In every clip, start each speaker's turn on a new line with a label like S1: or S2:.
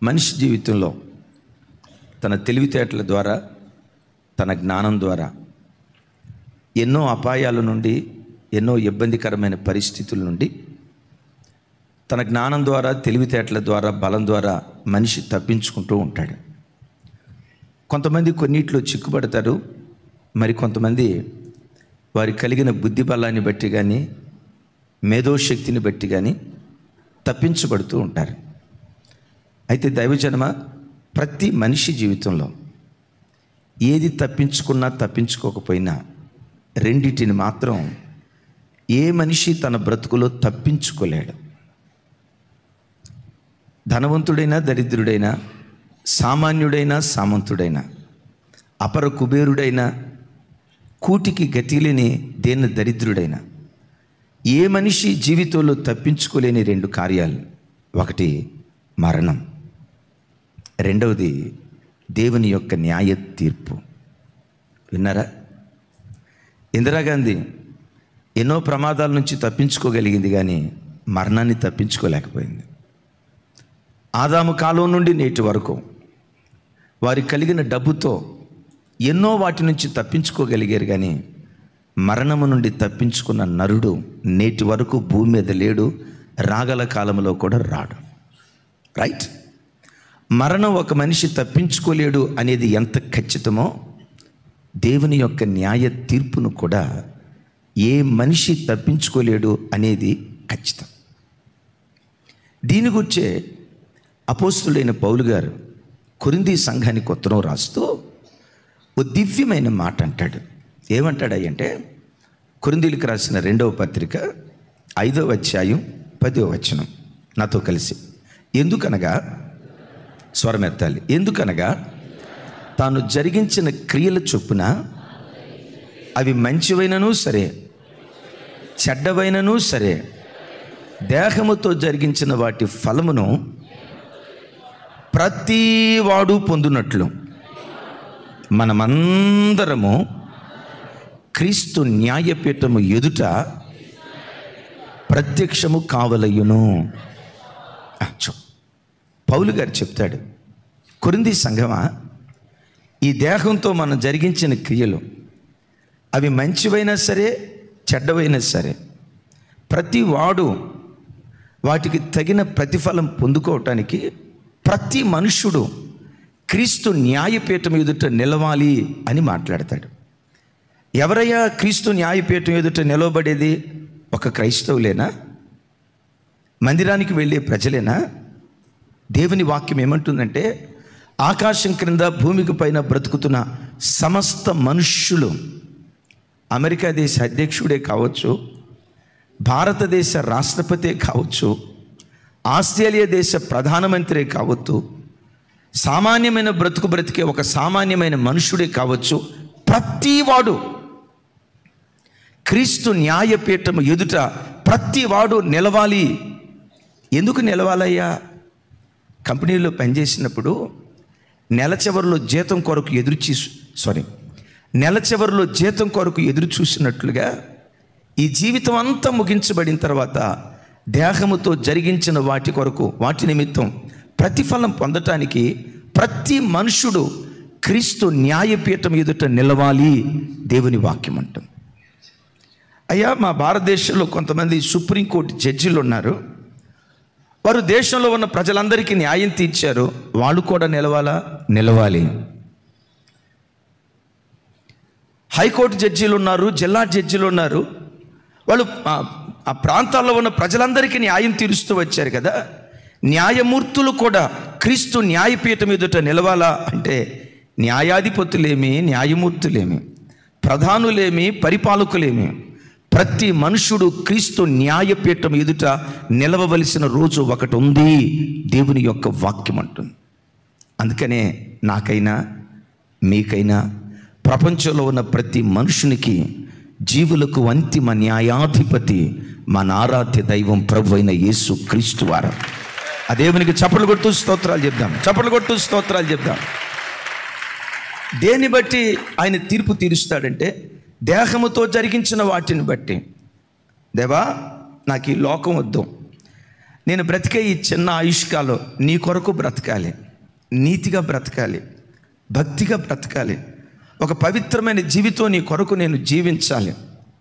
S1: మనిషి జీవితంలో తన తెలివితేటల ద్వారా, తన జ్ఞానం ద్వారా ఎన్నో అపాయాల నుండి, ఎన్నో ఇబ్బందికరమైన పరిస్థితుల నుండి తన జ్ఞానం ద్వారా, తెలివితేటల ద్వారా, బలం ద్వారా మనిషి తప్పించుకుంటూ ఉంటాడు. కొంతమంది కొన్నిట్లో చిక్కుపడతారు, మరి కొంతమంది వారి కలిగిన బుద్ధి బలాన్ని బట్టి కానీ, మేధోశక్తిని బట్టి కానీ తప్పించబడుతూ ఉంటారు. అయితే దైవజనమ, ప్రతి మనిషి జీవితంలో ఏది తప్పించుకున్నా తప్పించుకోకపోయినా రెండిటిని మాత్రం ఏ మనిషి తన బ్రతుకులో తప్పించుకోలేడు. ధనవంతుడైనా దరిద్రుడైనా, సామాన్యుడైనా సామంతుడైనా, అపర కుబేరుడైనా, కూటికి గతిలేని దేన్న దరిద్రుడైనా ఏ మనిషి జీవితంలో తప్పించుకోలేని రెండు కార్యాలు. ఒకటి మరణం, రెండవది దేవుని యొక్క న్యాయ తీర్పు. విన్నారా? ఇందిరాగాంధీ ఎన్నో ప్రమాదాల నుంచి తప్పించుకోగలిగింది, కానీ మరణాన్ని తప్పించుకోలేకపోయింది. ఆదాము కాలం నుండి నేటి వరకు వారి కలిగిన డబ్బుతో ఎన్నో వాటి నుంచి తప్పించుకోగలిగారు, కానీ మరణము నుండి తప్పించుకున్న నరుడు నేటి వరకు భూమి మీద లేడు, రాగల కాలంలో కూడా రాడు. రైట్? మరణం ఒక మనిషి తప్పించుకోలేడు అనేది ఎంత ఖచ్చితమో, దేవుని యొక్క న్యాయ తీర్పును కూడా ఏ మనిషి తప్పించుకోలేడు అనేది ఖచ్చితం. దీని గురించే అపోస్తులైన పౌలు గారు కొరింథీ సంఘానికి ఉత్తరం రాస్తూ ఓ దివ్యమైన మాట అంటాడు. ఏమంటాడంటే, కొరింథీలకు రాసిన 2వ పత్రిక 5వ అధ్యాయం 10వ వచనం నాతో కలిసి. ఎందుకనగా, స్వరమెత్తాలి, ఎందుకనగా తాను జరిగించిన క్రియల చొప్పున అవి మంచివైనను సరే, చెడ్డవైనను సరే, దేహముతో జరిగించిన వాటి ఫలమును ప్రతివాడు పొందునట్లు మనమందరము క్రీస్తు న్యాయపీఠము ఎదుట ప్రత్యక్షము కావలయును. పౌలు గారు చెప్తాడు, కొరింథీ సంఘమా, ఈ దేహంతో మనం జరిగించిన క్రియలు అవి మంచివైనా సరే, చెడ్డవైనా సరే, ప్రతి వాడు వాటికి తగిన ప్రతిఫలం పొందుకోవటానికి ప్రతి మనుష్యుడు క్రీస్తు న్యాయపీఠం ఎదుట నిలవాలి అని మాట్లాడతాడు. ఎవరయ్యా క్రీస్తు న్యాయపీఠం ఎదుట నిలవబడేది? ఒక క్రైస్తవులేనా? మందిరానికి వెళ్ళే ప్రజలేనా? దేవుని వాక్యం ఏమంటుందంటే, ఆకాశం క్రింద భూమికి పైన బ్రతుకుతున్న సమస్త మనుష్యులు, అమెరికా దేశ అధ్యక్షుడే కావచ్చు, భారతదేశ రాష్ట్రపతి కావచ్చు, ఆస్ట్రేలియా దేశ ప్రధానమంత్రి కావచ్చు, సామాన్యమైన బ్రతికే ఒక సామాన్యమైన మనుషుడే కావచ్చు, ప్రతివాడు క్రీస్తు న్యాయపీఠము ఎదుట ప్రతివాడు నిలవాలి. ఎందుకు నిలవాలయ్యా? కంపెనీలో పనిచేసినప్పుడు నెల చివరిలో జీతం కొరకు ఎదురు చూసినట్లుగా ఈ జీవితం అంతా ముగించబడిన తర్వాత దేహముతో జరిగించిన వాటి కొరకు, వాటి నిమిత్తం ప్రతిఫలం పొందటానికి ప్రతి మనుషుడు క్రీస్తు న్యాయపీఠం ఎదుట నిలవాలి. దేవుని వాక్యం అంటుంది. అయ్యా, మా భారతదేశంలో కొంతమంది సుప్రీంకోర్టు జడ్జిలు ఉన్నారు. వారు దేశంలో ఉన్న ప్రజలందరికీ న్యాయం తీర్చారు. వాళ్ళు కూడా నిలవాలా? నిలవాలి. హైకోర్టు జడ్జీలు ఉన్నారు, జిల్లా జడ్జీలు ఉన్నారు. వాళ్ళు ఆ ప్రాంతాల్లో ఉన్న ప్రజలందరికీ న్యాయం తీరుస్తూ వచ్చారు కదా. న్యాయమూర్తులు కూడా క్రీస్తు న్యాయపీఠం ఎదుట నిలవాలా అంటే న్యాయాధిపతులేమి, న్యాయమూర్తులేమి, ప్రధానులేమి, పరిపాలకులేమి, ప్రతి మనుషుడు క్రీస్తు న్యాయపీఠం ఎదుట నిలవవలసిన రోజు ఒకటి ఉంది. దేవుని యొక్క వాక్యం అంటుంది. అందుకనే నాకైనా మీకైనా ప్రపంచంలో ఉన్న ప్రతి మనుషునికి, జీవులకు అంతిమ న్యాయాధిపతి మన ఆరాధ్య దైవం ప్రభు అయిన యేసు క్రీస్తు వారు. ఆ దేవునికి చప్పట్లు కొడుతూ స్తోత్రాలు చెప్దాం. దేన్ని బట్టి ఆయన తీర్పు తీరుస్తాడంటే, దేహముతో జరిగించిన వాటిని బట్టి. దేవా, నాకు ఈ లోకం వద్దు, నేను బ్రతికే ఈ చిన్న ఆయుష్కాలం నీ కొరకు బ్రతకాలి, నీతిగా బ్రతకాలి, భక్తిగా బ్రతకాలి, ఒక పవిత్రమైన జీవితం నీ కొరకు నేను జీవించాలి,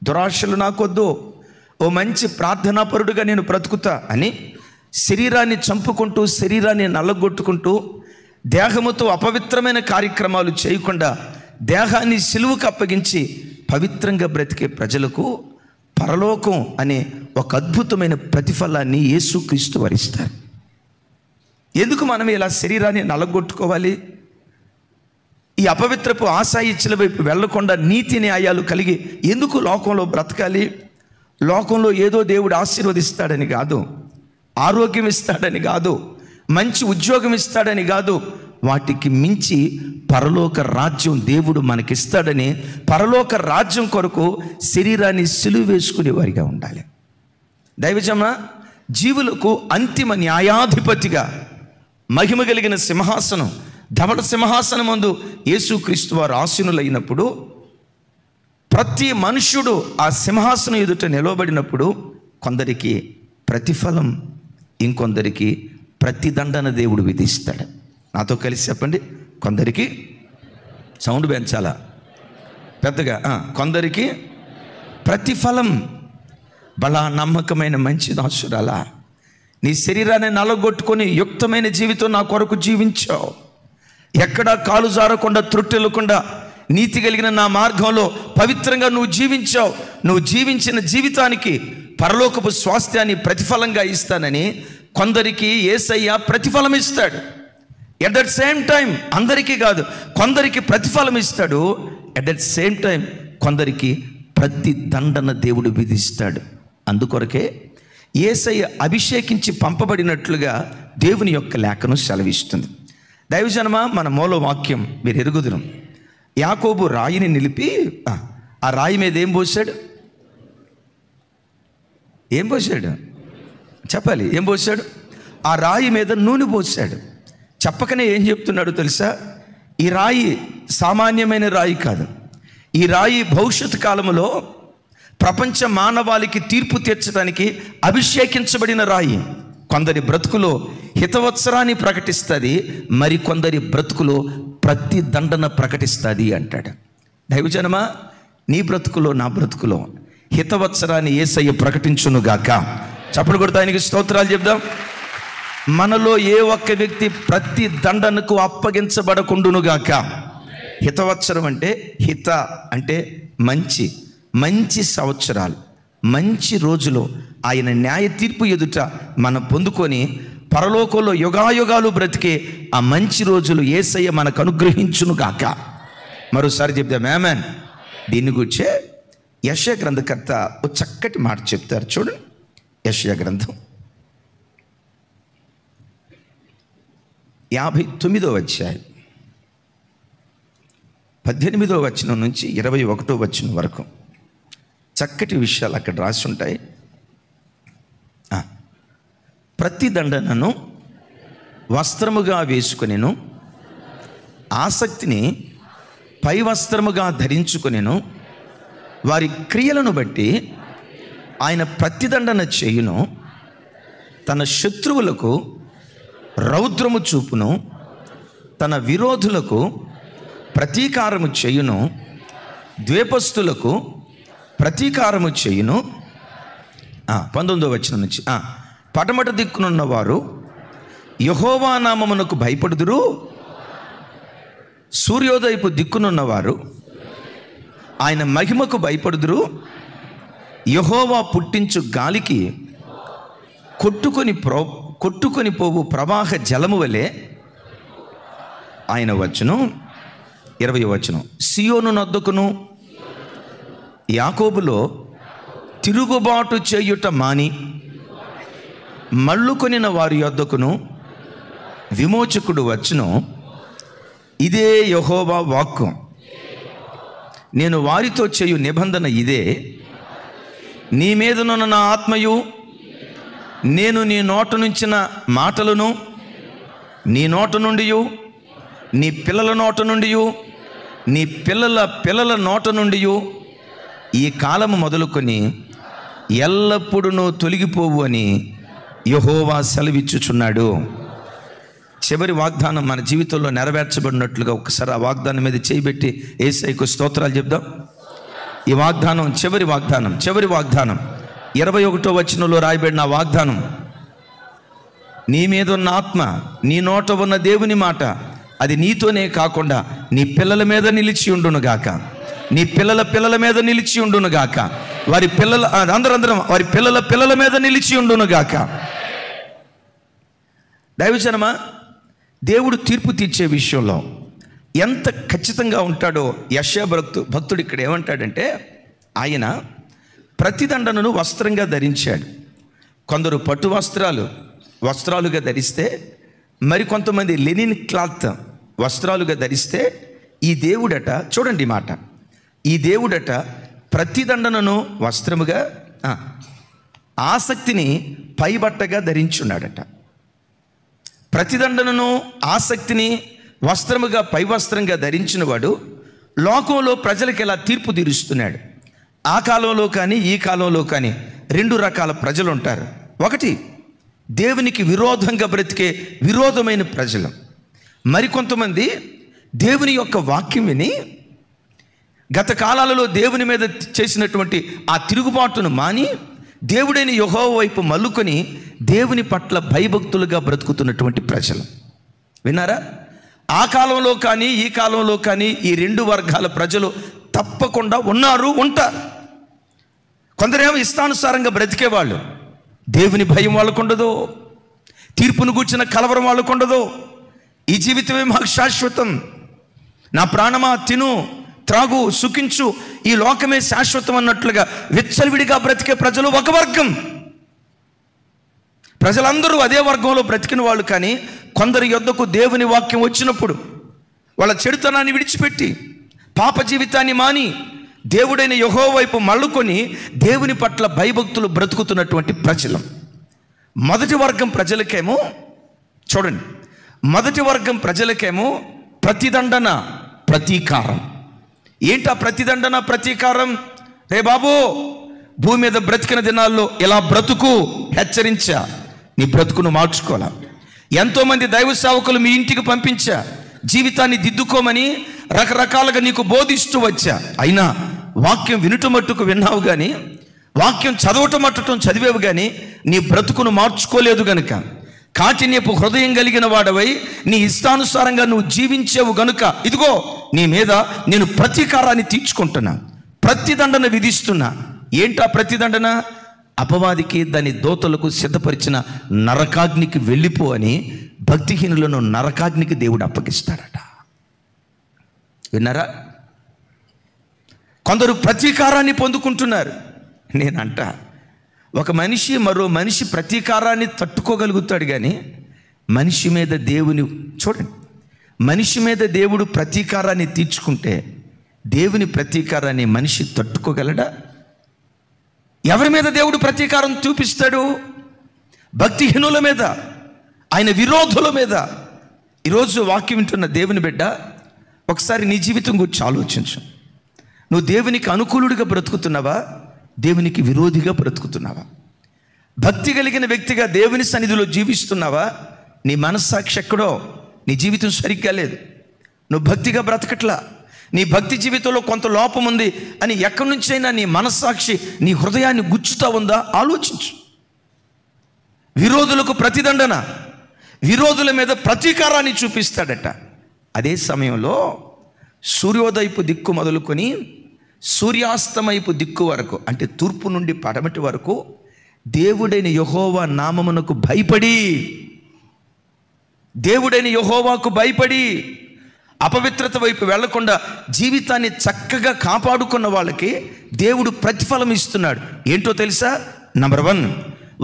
S1: దురాశలు నాకొద్దు, ఓ మంచి ప్రార్థనాపరుడుగా నేను బ్రతుకుతా అని శరీరాన్ని చంపుకుంటూ, శరీరాన్ని నల్లగొట్టుకుంటూ, దేహముతో అపవిత్రమైన కార్యక్రమాలు చేయకుండా దేహాన్ని సిలువకు అప్పగించి పవిత్రంగా బ్రతికే ప్రజలకు పరలోకం అనే ఒక అద్భుతమైన ప్రతిఫలాన్ని యేసుక్రీస్తు వరిస్తారు. ఎందుకు మనం ఇలా శరీరాన్ని నలగొట్టుకోవాలి? ఈ అపవిత్రపు ఆశాయిచ్చల వైపు వెళ్లకుండా నీతి న్యాయాలు కలిగి ఎందుకు లోకంలో బ్రతకాలి? లోకంలో ఏదో దేవుడు ఆశీర్వదిస్తాడని కాదు, ఆరోగ్యం ఇస్తాడని కాదు, మంచి ఉద్యోగం ఇస్తాడని కాదు, వాటికి మించి పరలోక రాజ్యం దేవుడు మనకిస్తాడని పరలోక రాజ్యం కొరకు శరీరాన్ని సిలువ వేసుకునే వారిగా ఉండాలి. దైవజన జీవులకు అంతిమ న్యాయాధిపతిగా మహిమ కలిగిన సింహాసనం, ధవళ సింహాసనం ముందు యేసుక్రీస్తు వారు ఆసీనులైనప్పుడు ప్రతి మనుష్యుడు ఆ సింహాసనం ఎదుట నిలవబడినప్పుడు కొందరికి ప్రతిఫలం, ఇంకొందరికి ప్రతిదండన దేవుడు విధిస్తాడు. నాతో కలిసి చెప్పండి. కొందరికి, సౌండ్ పెంచాలా పెద్దగా, కొందరికి ప్రతిఫలం. బలా నమ్మకమైన మంచి దాసురాలా, నీ శరీరాన్ని నలగొట్టుకొని యుక్తమైన జీవితం నా కొరకు జీవించావు, ఎక్కడా కాలు జారకుండా త్రుట్టెలకుండా నీతి కలిగిన నా మార్గంలో పవిత్రంగా నువ్వు జీవించావు. నువ్వు జీవించిన జీవితానికి పరలోకపు స్వాస్థ్యాన్ని ప్రతిఫలంగా ఇస్తానని కొందరికి యేసయ్య ప్రతిఫలం ఇస్తాడు. ఎట్ దట్ సేమ్ టైం అందరికీ కాదు, కొందరికి ప్రతిఫలం ఇస్తాడు. ఎట్ దట్ సేమ్ టైం కొందరికి ప్రతి దండన దేవుడు విధిస్తాడు. అందుకొరకే యేసయ్య అభిషేకించి పంపబడినట్లుగా దేవుని యొక్క లేఖను సెలవిస్తుంది. దైవజనమా, మన మూల వాక్యం మీరు ఎరుగుదురు. యాకోబు రాయిని నిలిపి ఆ రాయి మీద ఏం పోసాడు? ఏం పోసాడు చెప్పాలి. ఏం పోసాడు? ఆ రాయి మీద నూనె పోసాడు. చెప్పకనే ఏం చెప్తున్నాడు తెలుసా? ఈ రాయి సామాన్యమైన రాయి కాదు. ఈ రాయి భవిష్యత్ కాలంలో ప్రపంచ మానవాళికి తీర్పు తీర్చడానికి అభిషేకించబడిన రాయి. కొందరి బ్రతుకులో హితవత్సరాన్ని ప్రకటిస్తుంది, మరి కొందరి బ్రతుకులో ప్రతి దండన ప్రకటిస్తుంది అంటాడు. దైవజనమా, నీ బ్రతుకులో నా బ్రతుకులో హితవత్సరాన్ని యేసయ్య ప్రకటించునుగాక. చప్పుడు కొడుతూ ఆయనకి స్తోత్రాలు చెప్దాం. మనలో ఏ ఒక్క వ్యక్తి ప్రతి దండనకు అప్పగించబడకుండునుగాక. హితవత్సరం అంటే, హిత అంటే మంచి, మంచి సంవత్సరాలు, మంచి రోజులు ఆయన న్యాయ తీర్పు ఎదుట మనం పొందుకొని పరలోకంలో యుగాయుగాలు బ్రతికే ఆ మంచి రోజులు యేసయ్య మనకు అనుగ్రహించునుగాక. మరోసారి చెప్దాం ఆమేన్. దీన్ని గురించే యెషయా గ్రంథకర్త ఒక చక్కటి మాట చెప్తారు. చూడండి, యెషయా గ్రంథం 59వ అధ్యాయం 18వ వచనం నుంచి 21వ వచనం వరకు చక్కటి విషయాలు అక్కడ రాసి ఉంటాయి. ప్రతి దండనను వస్త్రముగా వేసుకొనెను, ఆసక్తిని పై వస్త్రముగా ధరించుకొనెను, వారి క్రియలను బట్టి ఆయన ప్రతిదండన చేయును, తన శత్రువులకు రౌద్రము చూపును, తన విరోధులకు ప్రతీకారము చేయును, ద్వేపస్తులకు ప్రతీకారము చేయును. 19వ వచనం నుంచి, పడమట దిక్కునున్న వారు యెహోవా నామమునకు భయపడుదురు, సూర్యోదయపు దిక్కునున్నవారు ఆయన మహిమకు భయపడుదురు. యెహోవా పుట్టించు గాలికి కొట్టుకొని పోవు ప్రవాహ జలము వలె ఆయన వచ్చును. 20వ వచనం, సియోను నొద్దకును యాకోబులో తిరుగుబాటు చేయుట మాని మళ్ళుకొనిన వారి యొద్దకును విమోచకుడు వచ్చును. ఇదే యెహోవా వాక్కు, నేను వారితో చేయు నిబంధన ఇదే, నీ మీదనున్న నా ఆత్మయు నేను నీ నోట నుంచిన మాటలను నీ నోట నుండి, నీ పిల్లల నోట నుండి, నీ పిల్లల పిల్లల నోట నుండి ఈ కాలము మొదలుకొని ఎల్లప్పుడూ తొలగిపోవు అని యెహోవా సెలవిచ్చుచున్నాడు. చివరి వాగ్దానం మన జీవితంలో నెరవేర్చబడినట్లుగా ఒకసారి ఆ వాగ్దానం మీద చేయబెట్టి యేసయ్యకు స్తోత్రాలు చెప్దాం. ఈ వాగ్దానం చివరి వాగ్దానం 21వ వచనంలో రాయబడిన ఆ వాగ్దానం, నీ మీద ఉన్న ఆత్మ, నీ నోట ఉన్న దేవుని మాట, అది నీతోనే కాకుండా నీ పిల్లల మీద నిలిచి ఉండునుగాక, నీ పిల్లల పిల్లల మీద నిలిచి ఉండునుగాక, వారి పిల్లల అందరం వారి పిల్లల పిల్లల మీద నిలిచి ఉండునుగాక. దైవజనమా, దేవుడు తీర్పు తీర్చే విషయంలో ఎంత ఖచ్చితంగా ఉంటాడో యెషయా భక్తుడు ఇక్కడ ఏమంటాడంటే, ఆయన ప్రతిదండనను వస్త్రంగా ధరించాడు. కొందరు పట్టు వస్త్రాలుగా ధరిస్తే, మరికొంతమంది లెనిన్ క్లాత్ వస్త్రాలుగా ధరిస్తే, ఈ దేవుడట, చూడండి మాట, ఈ దేవుడట ప్రతిదండనను వస్త్రముగా, ఆసక్తిని పైబట్టగా ధరించున్నాడట. ప్రతిదండనను ఆసక్తిని వస్త్రముగా పై వస్త్రంగా ధరించిన వాడు లోకంలో ప్రజలకు ఎలా తీర్పు తీరుస్తున్నాడు. ఆ కాలంలో కానీ ఈ కాలంలో కానీ 2 రకాల ప్రజలు ఉంటారు. ఒకటి, దేవునికి విరోధంగా బ్రతికే విరోధమైన ప్రజలు. మరికొంతమంది దేవుని యొక్క వాక్యం విని గత కాలాలలో దేవుని మీద చేసినటువంటి ఆ తిరుగుబాటును మాని దేవుడైన యెహోవా వైపు మల్లుకొని దేవుని పట్ల భయభక్తులుగా బ్రతుకుతున్నటువంటి ప్రజలు. విన్నారా? ఆ కాలంలో కానీ ఈ కాలంలో కానీ ఈ 2 వర్గాల ప్రజలు తప్పకుండా ఉంటారు. కొందరేమో ఇష్టానుసారంగా బ్రతికేవాళ్ళు, దేవుని భయం వాళ్ళకు ఉండదు, తీర్పును గూర్చిన కలవరం వాళ్ళకు ఉండదు. ఈ జీవితమే మాకు శాశ్వతం, నా ప్రాణమా తిను త్రాగు సుఖించు, ఈ లోకమే శాశ్వతం అన్నట్లుగా విచ్చలవిడిగా బ్రతికే ప్రజలు ఒక వర్గం. ప్రజలందరూ అదే వర్గంలో బ్రతికిన వాళ్ళు. కానీ కొందరి యొద్దకు దేవుని వాక్యం వచ్చినప్పుడు వాళ్ళ చెడుతనాన్ని విడిచిపెట్టి పాప జీవితాన్ని మాని దేవుడైన యెహోవా వైపు మళ్ళుకొని దేవుని పట్ల భయభక్తులు బ్రతుకుతున్నటువంటి ప్రజలు. మొదటి వర్గం ప్రజలకేమో చూడండి, మొదటి వర్గం ప్రజలకేమో ప్రతిదండన, ప్రతీకారం. ఏంటా ప్రతిదండన, ప్రతీకారం? రే బాబు, భూమి మీద బ్రతికిన దినాల్లో ఇలా బ్రతుకు, హెచ్చరించా, నీ బ్రతుకును మార్చుకోవాలా. ఎంతోమంది దైవ సేవకులు మీ ఇంటికి పంపించా, జీవితాన్ని దిద్దుకోమని రకరకాలుగా నీకు బోధిస్తూ వచ్చా. అయినా వాక్యం వినుట మట్టుకు విన్నావు కానీ, వాక్యం చదవటం మట్టడం చదివేవు కానీ నీ బ్రతుకును మార్చుకోలేదు గనుక, కాఠిన్యపు హృదయం కలిగిన వాడవై నీ ఇష్టానుసారంగా నువ్వు జీవించేవు గనుక, ఇదిగో నీ మీద నేను ప్రతీకారాన్ని తీర్చుకుంటున్నా, ప్రతిదండన విధిస్తున్నా. ఏంటా ప్రతిదండన? అపవాదికి దాని దోతలకు సిద్ధపరిచిన నరకాగ్నికి వెళ్ళిపో అని భక్తిహీనులను నరకాగ్నికి దేవుడు అప్పగిస్తాడట. విన్నారా? కొందరు ప్రతీకారాన్ని పొందుకుంటున్నారు. నేనంట, ఒక మనిషి మరో మనిషి ప్రతీకారాన్ని తట్టుకోగలుగుతాడు కానీ మనిషి మీద దేవుని, చూడండి, మనిషి మీద దేవుడు ప్రతీకారాన్ని తీర్చుకుంటే దేవుని ప్రతీకారాన్ని మనిషి తట్టుకోగలడా? ఎవరి మీద దేవుడు ప్రతీకారం చూపిస్తాడు? భక్తిహీనుల మీద, ఆయన విరోధుల మీద. ఈరోజు వాక్యం వింటున్న దేవుని బిడ్డ, ఒకసారి నీ జీవితం గురించి ఆలోచించు. నువ్వు దేవునికి అనుకూలుడిగా బ్రతుకుతున్నావా, దేవునికి విరోధిగా బ్రతుకుతున్నావా? భక్తి కలిగిన వ్యక్తిగా దేవుని సన్నిధిలో జీవిస్తున్నావా? నీ మనస్సాక్షి ఎక్కడో, నీ జీవితం సరిగ్గా లేదు, నువ్వు భక్తిగా బ్రతకట్లా, నీ భక్తి జీవితంలో కొంత లోపం ఉంది అని ఎక్కడి నుంచైనా నీ మనస్సాక్షి నీ హృదయాన్ని గుచ్చుతా ఉందా? ఆలోచించు. విరోధులకు ప్రతిదండన, విరోధుల మీద ప్రతీకారాన్ని చూపిస్తాడట. అదే సమయంలో సూర్యోదయపు దిక్కు మొదలుకొని సూర్యాస్తమయపు దిక్కు వరకు, అంటే తూర్పు నుండి పడమటి వరకు దేవుడైన యెహోవా నామమునకు భయపడి, దేవుడైన యెహోవాకు భయపడి అపవిత్రత వైపు వెళ్లకుండా జీవితాన్ని చక్కగా కాపాడుకున్న వాళ్ళకి దేవుడు ప్రతిఫలం ఇస్తున్నాడు. ఏంటో తెలుసా? నంబర్ 1,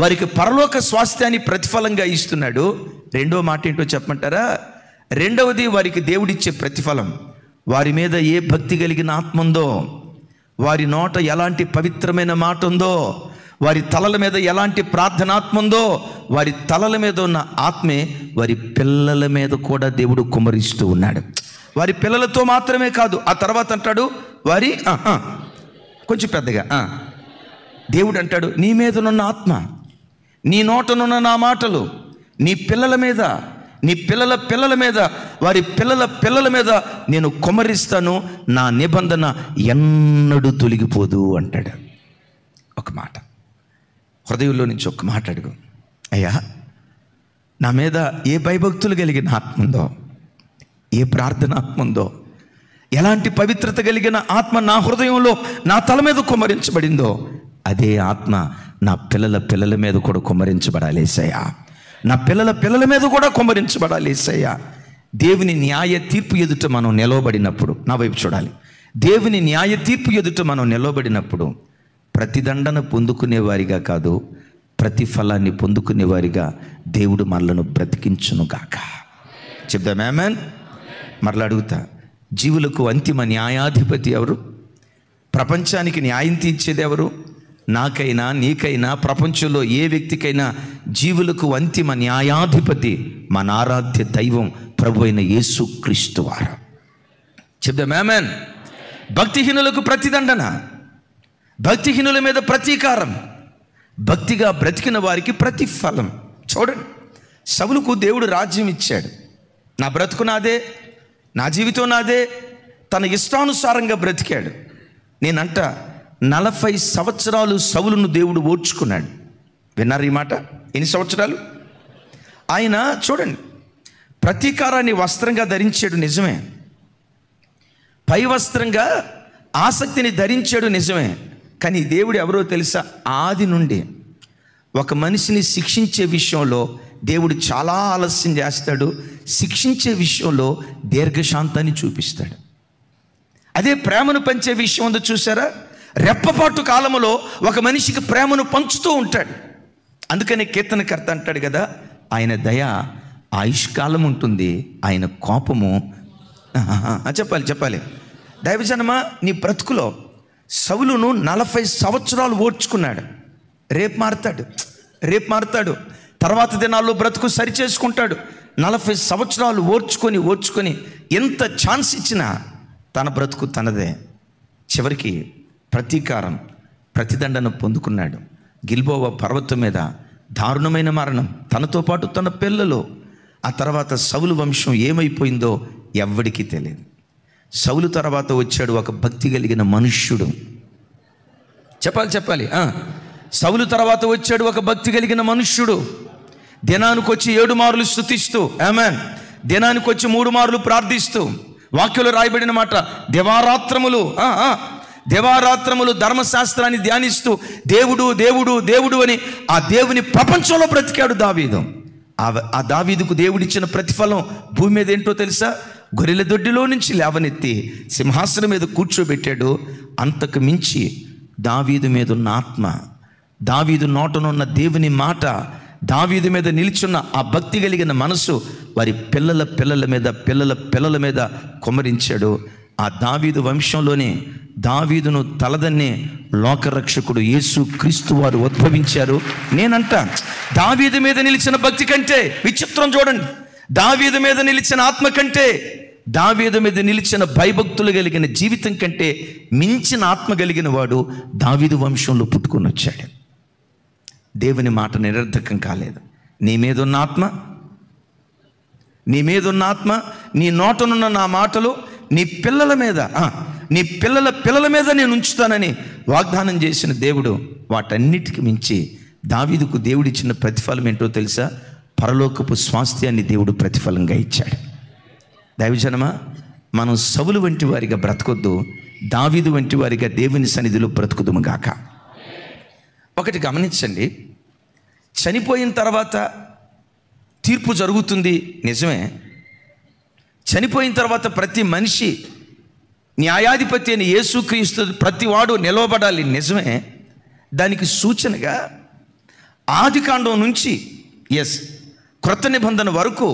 S1: వారికి పరలోక స్వాస్థ్యాన్ని ప్రతిఫలంగా ఇస్తున్నాడు. రెండో మాట ఏంటో చెప్పమంటారా? రెండవది, వారికి దేవుడిచ్చే ప్రతిఫలం, వారి మీద ఏ భక్తి కలిగిన ఆత్మ ఉందో, వారి నోట ఎలాంటి పవిత్రమైన మాట ఉందో, వారి తలల మీద ఎలాంటి ప్రార్థనాత్మ ఉందో, వారి తలల మీద ఉన్న ఆత్మే వారి పిల్లల మీద కూడా దేవుడు కుమ్మరిస్తూ ఉన్నాడు. వారి పిల్లలతో మాత్రమే కాదు, ఆ తర్వాత అంటాడు వారి కొంచెం పెద్దగా దేవుడు అంటాడు, నీ మీద ఉన్న ఆత్మ, నీ నోటనున్న నా మాటలు నీ పిల్లల మీద, నీ పిల్లల పిల్లల మీద, వారి పిల్లల పిల్లల మీద నేను కుమ్మరిస్తాను, నా నిబంధన ఎన్నడూ తొలగిపోదు అంటాడు. ఒక మాట హృదయంలో నుంచి ఒక మాట అడుగు, అయ్యా నా మీద ఏ భయభక్తులు కలిగిన ఆత్మ ఉందో, ఏ ప్రార్థన ఆత్మ ఉందో, ఎలాంటి పవిత్రత కలిగిన ఆత్మ నా హృదయంలో నా తల మీద కుమ్మరించబడిందో, అదే ఆత్మ నా పిల్లల పిల్లల మీద కూడా కుమ్మరించబడాలి యేసయ్యా. నా పిల్లల పిల్లల మీద కూడా కుమ్మరించబడాలి యేసయ్యా. దేవుని న్యాయ తీర్పు ఎదుట మనం నిలవబడినప్పుడు, నా వైపు చూడాలి, దేవుని న్యాయ తీర్పు ఎదుట మనం నిలవబడినప్పుడు ప్రతిదండన పొందుకునేవారిగా కాదు, ప్రతిఫలాన్ని పొందుకునేవారిగా దేవుడు మనలను బ్రతికించునుగాక. చెప్దాం ఆమేన్. మరలా అడుగుతా, జీవులకు అంతిమ న్యాయాధిపతి ఎవరు? ప్రపంచానికి న్యాయం తీర్చేది ఎవరు? నాకైనా నీకైనా ప్రపంచంలో ఏ వ్యక్తికైనా జీవులకు అంతిమ న్యాయాధిపతి మన ఆరాధ్య దైవం ప్రభు అయిన యేసుక్రీస్తు వారు. చెప్దాం ఆమేన్. భక్తిహీనులకు ప్రతిదండన, భక్తిహీనుల మీద ప్రతీకారం, భక్తిగా బ్రతికిన వారికి ప్రతిఫలం. చూడండి, సౌలుకు దేవుడు రాజ్యం ఇచ్చాడు. నా బ్రతుకు నాదే, నా జీవితం నాదే, తన ఇష్టానుసారంగా బ్రతికాడు. నేనంట 40 సంవత్సరాలు సౌలును దేవుడు ఓర్చుకున్నాడు. విన్నారు ఈ మాట? ఎన్ని సంవత్సరాలు? ఆయన చూడండి, ప్రతీకారాన్ని వస్త్రంగా ధరించాడు నిజమే, పై వస్త్రంగా ఆసక్తిని ధరించాడు నిజమే. కానీ దేవుడు ఎవరో తెలుసా? ఆది నుండి ఒక మనిషిని శిక్షించే విషయంలో దేవుడు చాలా ఆలస్యం చేస్తాడు, శిక్షించే విషయంలో దీర్ఘశాంతాన్ని చూపిస్తాడు. అదే ప్రేమను పంచే విషయం ఉందో చూసారా? రెప్పపాటు కాలంలో ఒక మనిషికి ప్రేమను పంచుతూ ఉంటాడు. అందుకని కీర్తనకర్త అంటాడు కదా, ఆయన దయ ఆయుష్కాలం ఉంటుంది, ఆయన కోపము చెప్పాలి దైవజనమా, నీ బ్రతుకులో సౌలును 40 సంవత్సరాలు ఓర్చుకున్నాడు. రేపు మారుతాడు, తర్వాత దినాల్లో బ్రతుకు సరిచేసుకుంటాడు. 40 సంవత్సరాలు ఓర్చుకొని ఎంత ఛాన్స్ ఇచ్చినా తన బ్రతుకు తనదే. చివరికి ప్రతీకారం, ప్రతిదండన పొందుకున్నాడు. గిల్బోవ పర్వతం మీద దారుణమైన మరణం, తనతో పాటు తన పిల్లలు. ఆ తర్వాత సౌలు వంశం ఏమైపోయిందో ఎవ్వడికి తెలియదు. సౌలు తర్వాత వచ్చాడు ఒక భక్తి కలిగిన మనుష్యుడు. చెప్పాలి సౌలు తర్వాత వచ్చాడు ఒక భక్తి కలిగిన మనుష్యుడు. దినానికి వచ్చి 7 మార్లు స్తుతిస్తూ, ఆమేన్, దినానికి వచ్చి 3 మార్లు ప్రార్థిస్తూ, వాక్యంలో రాయబడిన మాట, దివారాత్రములు ధర్మశాస్త్రాన్ని ధ్యానిస్తూ దేవుడు దేవుడు దేవుడు అని ఆ దేవుని ప్రపంచంలో బ్రతికాడు దావీదు. ఆ దావీదుకు దేవుడిచ్చిన ప్రతిఫలం భూమి మీద ఏంటో తెలుసా? గొర్రెల దొడ్డిలో నుంచి లేవనెత్తి సింహాసనం మీద కూర్చోబెట్టాడు. అంతకు మించి దావీదు మీద ఉన్న ఆత్మ, దావీదు నోటనున్న దేవుని మాట, దావీదు మీద నిల్చున్న ఆ భక్తి కలిగిన మనసు వారి పిల్లల పిల్లల మీద కుమ్మరించాడు. ఆ దావీదు వంశంలోనే దావీదును తలదన్నే లోకరక్షకుడు యేసు క్రీస్తు వారు ఉద్భవించారు. నేనంట దావీదు మీద నిలిచిన భక్తి కంటే, విచిత్రం చూడండి, దావీదు మీద నిలిచిన ఆత్మ కంటే, దావీదు మీద నిలిచిన భయభక్తులు కలిగిన జీవితం కంటే మించిన ఆత్మ కలిగిన వాడు దావీదు వంశంలో పుట్టుకొని వచ్చాడు. దేవుని మాట నిరర్ధకం కాలేదు. నీ మీదున్న ఆత్మ, నీ నోటనున్న నా మాటలు నీ పిల్లల మీద నేను ఉంచుతానని వాగ్దానం చేసిన దేవుడు వాటన్నిటికి మించి దావీదుకు దేవుడిచ్చిన ప్రతిఫలం ఏంటో తెలుసా? పరలోకపు స్వాస్థ్యాన్ని దేవుడు ప్రతిఫలంగా ఇచ్చాడు. దైవజనమా, మనం సౌలు వంటి వారిగా బ్రతకొద్దు, దావీదు వంటి వారిగా దేవుని సన్నిధిలో బ్రతుకుదుము గాక. ఒకటి గమనించండి, చనిపోయిన తర్వాత తీర్పు జరుగుతుంది నిజమే. చనిపోయిన తర్వాత ప్రతి మనిషి న్యాయాధిపతి అని యేసుక్రీస్తు ప్రతివాడు నిలవబడాలి నిజమే. దానికి సూచనగా ఆదికాండం నుంచి క్రొత్త నిబంధన వరకు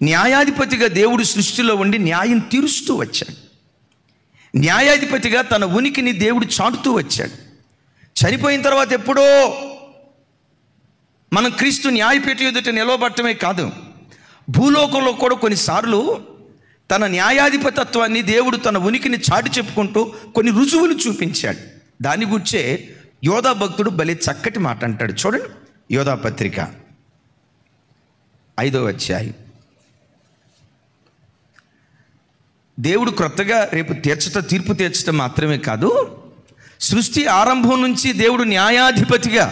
S1: న్యాయాధిపతిగా దేవుడు సృష్టిలో ఉండి న్యాయం తీరుస్తూ వచ్చాడు. న్యాయాధిపతిగా తన ఉనికిని దేవుడు చాటుతూ వచ్చాడు. చనిపోయిన తర్వాత ఎప్పుడో మనం క్రీస్తు న్యాయపీఠ ఎదుట నిలవబడటమే కాదు, భూలోకంలో కూడా కొన్నిసార్లు తన న్యాయాధిపతత్వాన్ని దేవుడు తన ఉనికిని చాటి చెప్పుకుంటూ కొన్ని రుజువులు చూపించాడు. దాని గురించే యోధా భక్తుడు భలే చక్కటి మాట అంటాడు. చూడండి, యోధా పత్రిక 5వ అధ్యాయం. దేవుడు క్రొత్తగా రేపు తీర్పు తీర్చడం మాత్రమే కాదు, సృష్టి ఆరంభం నుంచి దేవుడు న్యాయాధిపతిగా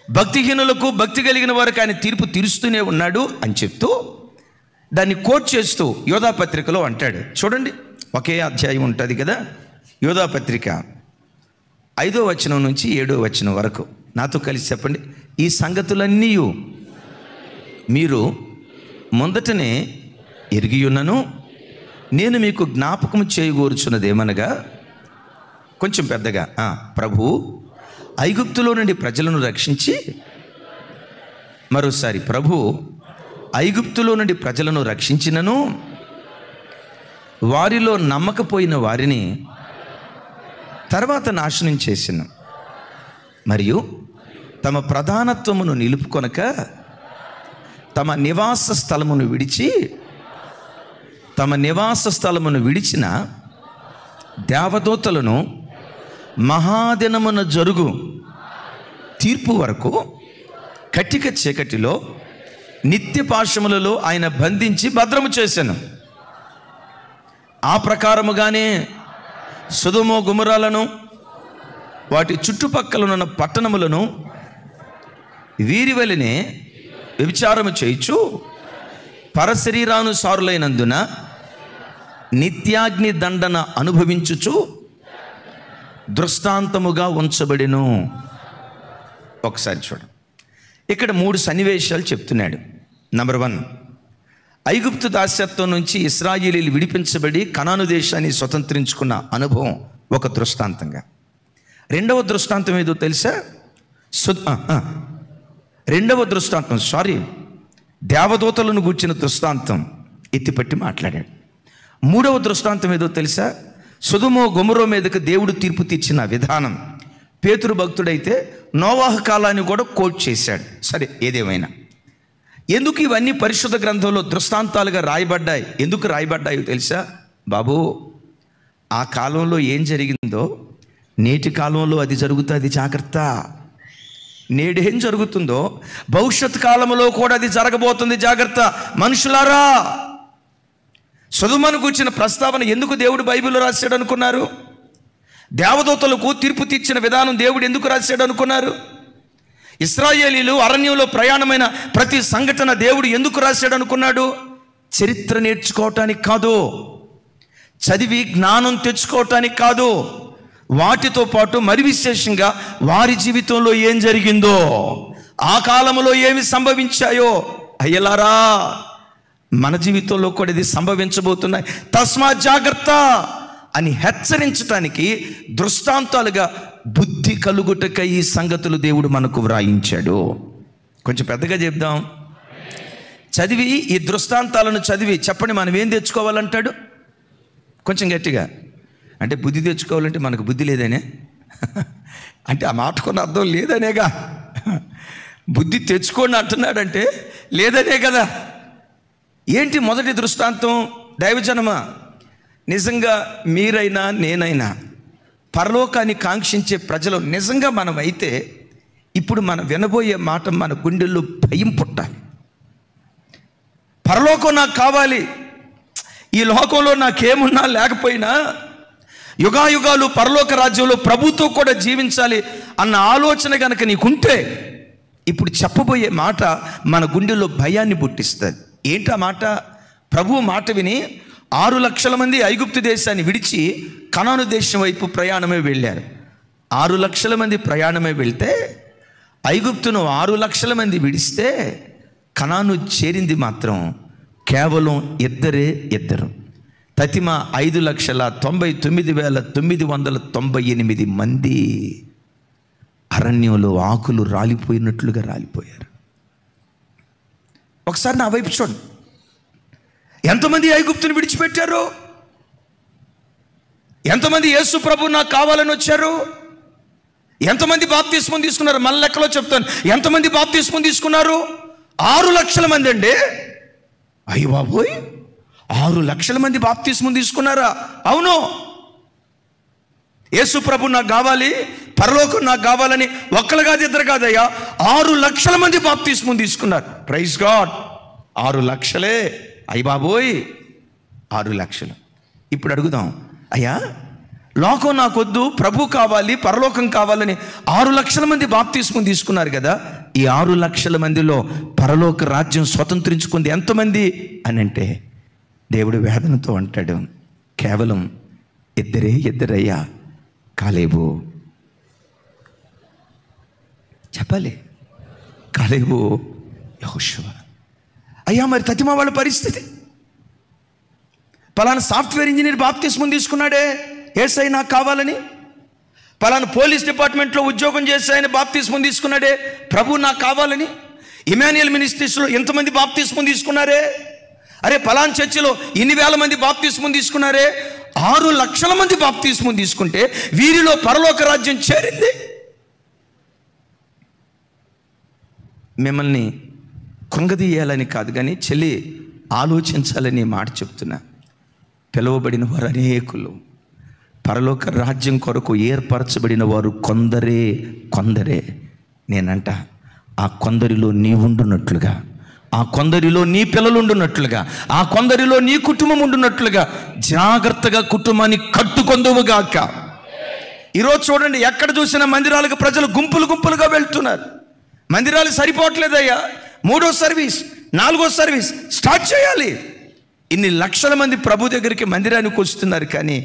S1: భక్తిహీనులకు, భక్తి కలిగిన వారికి ఆయన తీర్పు తీరుస్తూనే ఉన్నాడు అని చెప్తూ దాన్ని కోట్ చేస్తూ యోధా పత్రికలో అంటాడు. చూడండి, ఒకే అధ్యాయం ఉంటుంది కదా. యోధా పత్రిక 5వ వచనం నుంచి 7వ వచనం వరకు నాతో కలిసి చెప్పండి. ఈ సంగతులన్నీ మీరు మొదటనే ఎరిగియున్నను, నేను మీకు జ్ఞాపకం చేయగోరుచున్నదేమనగా, కొంచెం పెద్దగా, ప్రభు ఐగుప్తులో నుండి ప్రజలను రక్షించి, మరోసారి, ప్రభు ఐగుప్తులో నుండి ప్రజలను రక్షించినను వారిలో నమ్మకపోయిన వారిని తర్వాత నాశనం చేసిన, మరియు తమ ప్రధానత్వమును నిలుపుకొనక తమ నివాస స్థలమును విడిచిన దేవదూతలను మహాదినమున జరుగు తీర్పు వరకు కటిక చీకటిలో నిత్య పాశములలో ఆయన బంధించి భద్రము చేశాను. ఆ ప్రకారముగానే సొదొమ గొమొర్రాలను వాటి చుట్టుపక్కలనున్న పట్టణములను వీరి వలెనే వ్యభిచారము చేయుచు పరశరీరానుసారులైనందున నిత్యాగ్ని దండన అనుభవించుచు దృష్టాంతముగా ఉంచబడెను. ఒకసారి చూడండి, ఇక్కడ 3 సన్నివేశాలు చెప్తున్నాడు. నంబర్ 1, ఐగుప్తు దాస్యత్వం నుంచి ఇశ్రాయేలీయులు విడిపించబడి కనాను దేశాన్ని స్వతంత్రించుకున్న అనుభవం ఒక దృష్టాంతంగా. రెండవ దృష్టాంతం ఏదో తెలుసా? దేవదూతలను గూర్చిన దృష్టాంతం ఎత్తిపట్టి మాట్లాడాడు. 3వ దృష్టాంతం ఏదో తెలుసా? సొదొమ గొమొర్రా మీదకు దేవుడు తీర్పు తీర్చిన విధానం. పేతురు భక్తుడైతే నోవాహు కాలాన్ని కూడా కోట్ చేశాడు. సరే, ఏదేమైనా ఎందుకు ఇవన్నీ పరిశుద్ధ గ్రంథంలో దృష్టాంతాలుగా రాయబడ్డాయి? ఎందుకు రాయబడ్డాయో తెలుసా బాబు? ఆ కాలంలో ఏం జరిగిందో నేటి కాలంలో అది జరుగుతుంది, జాగ్రత్త. నేడేం జరుగుతుందో భవిష్యత్ కాలంలో కూడా అది జరగబోతుంది, జాగ్రత్త. మనుషులారా, సొదొమను గూర్చిన ప్రస్తావన ఎందుకు దేవుడు బైబిల్లో రాశాడు అనుకున్నారు? దేవదూతలకు తీర్పు తీర్చిన విధానం దేవుడు ఎందుకు రాశాడు అనుకున్నారు? ఇశ్రాయేలీయులు అరణ్యంలో ప్రయాణమైన ప్రతి సంఘటన దేవుడు ఎందుకు రాశాడు అనుకున్నాడు? చరిత్ర నేర్చుకోవటానికి కాదు, చదివి జ్ఞానం తెచ్చుకోవటానికి కాదు, వాటితో పాటు మరి విశేషంగా వారి జీవితంలో ఏం జరిగిందో, ఆ కాలంలో ఏమి సంభవించాయో, అయ్యలారా మన జీవితంలో కూడా ఇది సంభవించబోతున్నాయి, తస్మా జాగ్రత్త అని హెచ్చరించటానికి దృష్టాంతాలుగా బుద్ధి కలుగుటకై ఈ సంగతులు దేవుడు మనకు వ్రాయించాడు. కొంచెం పెద్దగా చెప్దాం. చదివి ఈ దృష్టాంతాలను చదివి చెప్పండి, మనం ఏం తెచ్చుకోవాలంటాడు? కొంచెం గట్టిగా. అంటే బుద్ధి తెచ్చుకోవాలంటే మనకు బుద్ధి లేదనే, అంటే ఆ మాటకున్న అర్థం లేదనేగా. బుద్ధి తెచ్చుకోండి అంటున్నాడంటే లేదనే కదా. ఏంటి మొదటి దృష్టాంతం? దైవజనమా, నిజంగా మీరైనా నేనైనా పరలోకాన్ని కాంక్షించే ప్రజలు నిజంగా మనమైతే ఇప్పుడు మనం వినబోయే మాట మన గుండెల్లో భయం పుట్టాలి. పరలోకం నాకు కావాలి, ఈ లోకంలో నాకేమున్నా లేకపోయినా యుగాయుగాలు పరలోక రాజ్యంలో ప్రభుతో కూడా జీవించాలి అన్న ఆలోచన కనుక నీకుంటే ఇప్పుడు చెప్పబోయే మాట మన గుండెల్లో భయాన్ని పుట్టిస్తుంది. ఏంటా మాట? ప్రభు మాట విని 6 లక్షల మంది ఐగుప్తు దేశాన్ని విడిచి కనాను దేశం వైపు ప్రయాణమే వెళ్ళారు. 6 లక్షల మంది ప్రయాణమే వెళ్తే ఐగుప్తును 6 లక్షల మంది విడిస్తే కనాను చేరింది మాత్రం కేవలం ఇద్దరు. తతిమ 5,99,998 మంది అరణ్యంలో ఆకులు రాలిపోయినట్లుగా రాలిపోయారు. ఒకసారి నా వైపు చూడండి, ఎంతమంది ఐగుప్తుని విడిచిపెట్టారు? ఎంతమంది యేసు ప్రభు నాకు కావాలని వచ్చారు? ఎంతమంది బాప్తిస్మం తీసుకున్నారు? మన లెక్కలో చెప్తాను. ఎంతమంది బాప్తిస్మం తీసుకున్నారు? 6 లక్షల మంది అండి. అయ్య బాబోయ్, 6 లక్షల మంది బాప్తిస్మం తీసుకున్నారా? అవును. యేసు ప్రభు నాకు కావాలి, పరలోకం నాకు కావాలని ఒక్కరు కాదు, ఇద్దరు కాదయ్యా, 6 లక్షల మంది బాప్తిస్మం తీసుకున్నారు. Praise God. 6 లక్షలే. అయ్య బాబోయ్, 6 లక్షలు. ఇప్పుడు అడుగుదాం, అయ్యా లోకం నాకొద్దు, ప్రభు కావాలి, పరలోకం కావాలని 6 లక్షల మంది బాప్తిస్మం తీసుకున్నారు కదా, ఈ 6 లక్షల మందిలో పరలోక రాజ్యం స్వతంత్రించుకుంది ఎంతమంది అని అంటే దేవుడు వేదనతో అంటాడు, కేవలం ఇద్దరయ్యా, కాలేబు. చెప్పాలి, కాలేబు, యెహోషువ. అయ్యా మరి తతిమా వాళ్ళ పరిస్థితి? పలానా సాఫ్ట్వేర్ ఇంజనీర్ బాప్తిస్మం తీసుకున్నాడే, యేసై నాకు కావాలని. పలానా పోలీస్ డిపార్ట్మెంట్లో ఉద్యోగం చేసి ఆయన బాప్తిస్మం తీసుకున్నాడే, ప్రభు నాకు కావాలని. ఇమాన్యుయల్ మినిస్ట్రీస్లో ఎంతమంది బాప్తిస్మం తీసుకున్నారే? అరే పలానా చర్చిలో ఇన్ని వేల మంది బాప్తిస్మం తీసుకున్నారే. 6 లక్షల మంది బాప్తిస్మం తీసుకుంటే వీరిలో పరలోక రాజ్యం చేరింది. మిమ్మల్ని కృంగదీయాలని కాదు కానీ చెల్లి ఆలోచించాలని మాట చెప్తున్నా. పిలువబడిన వారు అనేకులు, పరలోక రాజ్యం కొరకు ఏర్పరచబడిన వారు కొందరే. నేనంట ఆ కొందరిలో నీ ఉండున్నట్లుగా, ఆ కొందరిలో నీ పిల్లలు ఉండున్నట్లుగా, ఆ కొందరిలో నీ కుటుంబం ఉండున్నట్లుగా జాగ్రత్తగా కుటుంబాన్ని కట్టుకొందువుగాక. ఈరోజు చూడండి, ఎక్కడ చూసినా మందిరాలకు ప్రజలు గుంపులుగా వెళ్తున్నారు. మందిరాలు సరిపోవట్లేదయ్యా, 3వ సర్వీస్ 4వ సర్వీస్ స్టార్ట్ చేయాలి. ఇన్ని లక్షల మంది ప్రభు దగ్గరికి మందిరానికి వస్తున్నారు, కానీ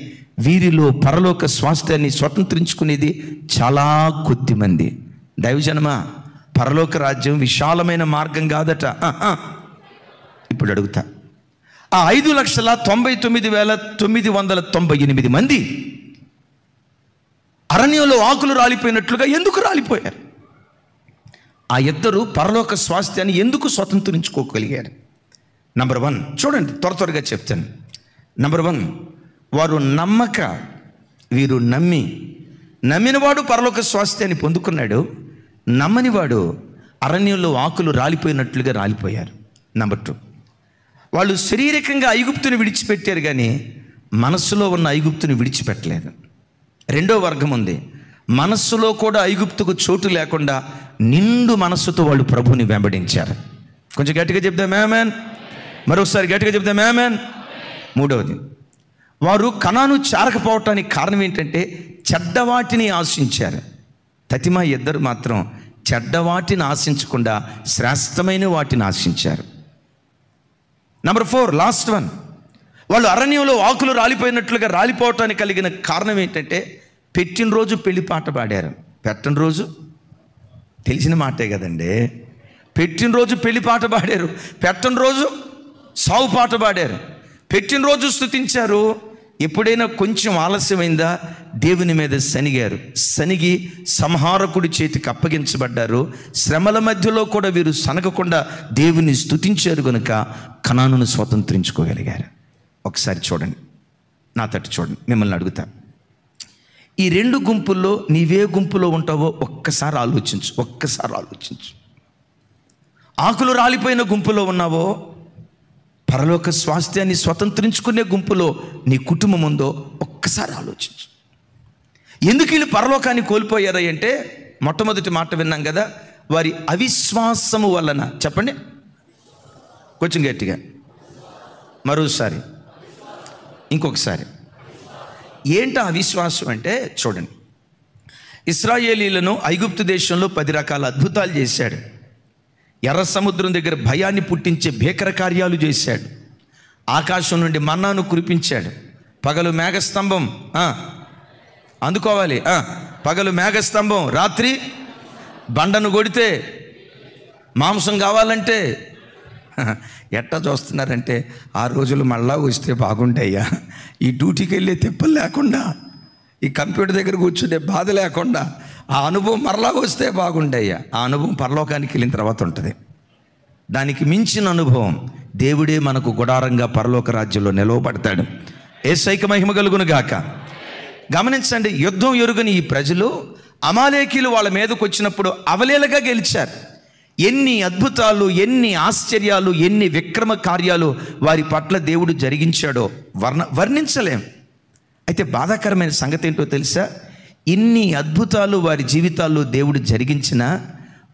S1: వీరిలో పరలోక స్వాస్థ్యాన్ని స్వతంత్రించుకునేది చాలా కొద్ది మంది. దైవజనమా, పరలోక రాజ్యం విశాలమైన మార్గం కాదట. ఇప్పుడు అడుగుతా, ఆ 5,99,998 మంది అరణ్యంలో ఆకులు రాలిపోయినట్లుగా ఎందుకు రాలిపోయారు? ఆ ఇద్దరు పరలోక స్వాస్థ్యాన్ని ఎందుకు స్వతంత్రించుకోగలిగారు? నంబర్ 1 చూడండి, త్వరగా చెప్తాను. నంబర్ 1, వారు నమ్మక, వీరు నమ్మినవాడు పరలోక స్వాస్థ్యాన్ని పొందుకున్నాడు, నమ్మనివాడు అరణ్యంలో ఆకులు రాలిపోయినట్లుగా రాలిపోయారు. నంబర్ 2, వాళ్ళు శారీరకంగా ఐగుప్తుని విడిచిపెట్టారు కానీ మనస్సులో ఉన్న ఐగుప్తుని విడిచిపెట్టలేదు. 2వ వర్గం ఉంది, మనస్సులో కూడా ఐగుప్తుకు చోటు లేకుండా నిండు మనస్సుతో వాళ్ళు ప్రభుని వెంబడించారు. కొంచెం గట్టిగా చెప్దాం ఆమేన్. మరొకసారి గట్టిగా చెప్దాం ఆమేన్. 3వది, వారు కనాను చేరకపోవటానికి కారణం ఏంటంటే చెడ్డవాటిని ఆశించారు. తతిమా ఇద్దరు మాత్రం చెడ్డవాటిని ఆశించకుండా శ్రేష్టమైన వాటిని ఆశించారు. నంబర్ 4 లాస్ట్ 1, వాళ్ళు అరణ్యంలో ఆకులు రాలిపోయినట్లుగా రాలిపోవటానికి కలిగిన కారణం ఏంటంటే పెట్టిన రోజు పెళ్లి పాట పాడారు, పెట్టని రోజు తెలిసిన మాటే కదండి. పెట్టిన రోజు పెళ్లి పాట పాడారు, పెట్టని రోజు సావు పాట పాడారు. పెట్టిన రోజు స్తుతించారు, ఎప్పుడైనా కొంచెం ఆలస్యమైందా దేవుని మీద సనిగి సంహారకుడి చేతికి అప్పగించబడ్డారు. శ్రమల మధ్యలో కూడా వీరు సనగకుండా దేవుని స్తుతించారు కనుక కనానును స్వతంత్రించుకోగలిగారు. ఒకసారి చూడండి, నా తట్టు చూడండి, మిమ్మల్ని అడుగుతా, ఈ 2 గుంపుల్లో నీవే గుంపులో ఉంటావో ఒక్కసారి ఆలోచించు. ఆకులు రాలిపోయిన గుంపులో ఉన్నావో, పరలోక స్వాస్థ్యాన్ని స్వతంత్రించుకునే గుంపులో నీ కుటుంబం ఉందో ఒక్కసారి ఆలోచించు. ఎందుకు వీళ్ళు పరలోకాన్ని కోల్పోయారు అంటే మొట్టమొదటి మాట విన్నాం కదా, వారి అవిశ్వాసము వలన. చెప్పండి కొంచెం గట్టిగా, మరోసారి, ఇంకొకసారి. ఏంటా అవిశ్వాసం అంటే చూడండి, ఇశ్రాయేలీలను ఐగుప్తు దేశంలో 10 రకాల అద్భుతాలు చేశాడు. ఎర్ర సముద్రం దగ్గర భయాన్ని పుట్టించే భీకర కార్యాలు చేశాడు. ఆకాశం నుండి మన్నాను కురిపించాడు. పగలు మేఘస్తంభం, అందుకోవాలి, పగలు మేఘస్తంభం, రాత్రి బండను కొడితే మాంసం కావాలంటే ఎట్టా చూస్తున్నారంటే ఆ రోజులు మళ్ళా వస్తే బాగుంటాయ్యా, ఈ డ్యూటీకి వెళ్ళే తిప్పలు లేకుండా, ఈ కంప్యూటర్ దగ్గర కూర్చునే బాధ లేకుండా ఆ అనుభవం మరలా వస్తే బాగుంటాయ్యా. ఆ అనుభవం పరలోకానికి వెళ్ళిన తర్వాత ఉంటుంది. దానికి మించిన అనుభవం దేవుడే మనకు గుడారంగా పరలోక రాజ్యంలో నిలవబడతాడు. యేసయ్యకి మహిమ కలుగును గాక. గమనించండి, యుద్ధం ఎరుగని ఈ ప్రజలు అమాలేకీలు వాళ్ళ మీదకు వచ్చినప్పుడు అవలీలగా గెలిచారు. ఎన్ని అద్భుతాలు, ఎన్ని ఆశ్చర్యాలు, ఎన్ని విక్రమ కార్యాలు వారి పట్ల దేవుడు జరిగించాడో వర్ణించలేం. అయితే బాధాకరమైన సంగతి ఏంటో తెలుసా, ఇన్ని అద్భుతాలు వారి జీవితాల్లో దేవుడు జరిగించినా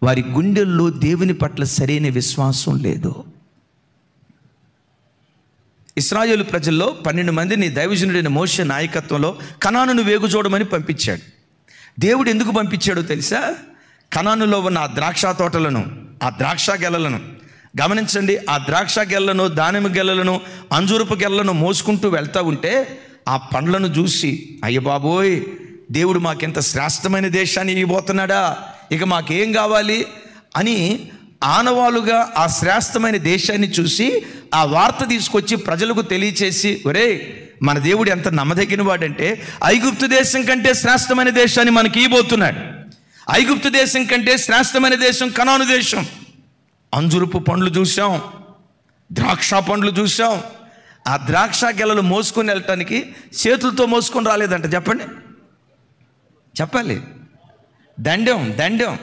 S1: వారి గుండెల్లో దేవుని పట్ల సరైన విశ్వాసం లేదు. ఇశ్రాయేలు ప్రజల్లో 12 మందిని దైవజనుడైన మోషే నాయకత్వంలో కనానును వేగు చూడమని పంపించాడు. దేవుడు ఎందుకు పంపించాడో తెలుసా? కనానులో ఉన్న ఆ ద్రాక్ష తోటలను, ఆ ద్రాక్ష గెలలను గమనించండి. ఆ ద్రాక్ష గెల్లను, దానిమ్మ గెలలను, అంజూరపు గెలలను మోసుకుంటూ వెళ్తూ ఉంటే ఆ పండ్లను చూసి, అయ్య బాబోయ్, దేవుడు మాకెంత శ్రేష్టమైన దేశాన్ని ఇవ్వబోతున్నాడా, ఇక మాకేం కావాలి అని ఆనవాలుగా ఆ శ్రేష్టమైన దేశాన్ని చూసి ఆ వార్త తీసుకొచ్చి ప్రజలకు తెలియచేసి, ఒరే మన దేవుడు ఎంత నమ్మదగిన వాడంటే ఐగుప్తు దేశం కంటే శ్రేష్టమైన దేశాన్ని మనకి ఇవ్వబోతున్నాడు. ఐగుప్తు దేశం కంటే శ్రేష్టమైన దేశం కనాను దేశం. అంజురపు పండ్లు చూసాం, ద్రాక్ష పండ్లు చూసాం. ఆ ద్రాక్ష గెలలు మోసుకొని వెళ్ళటానికి చేతులతో మోసుకొని రాలేదంట. చెప్పాలి, దండం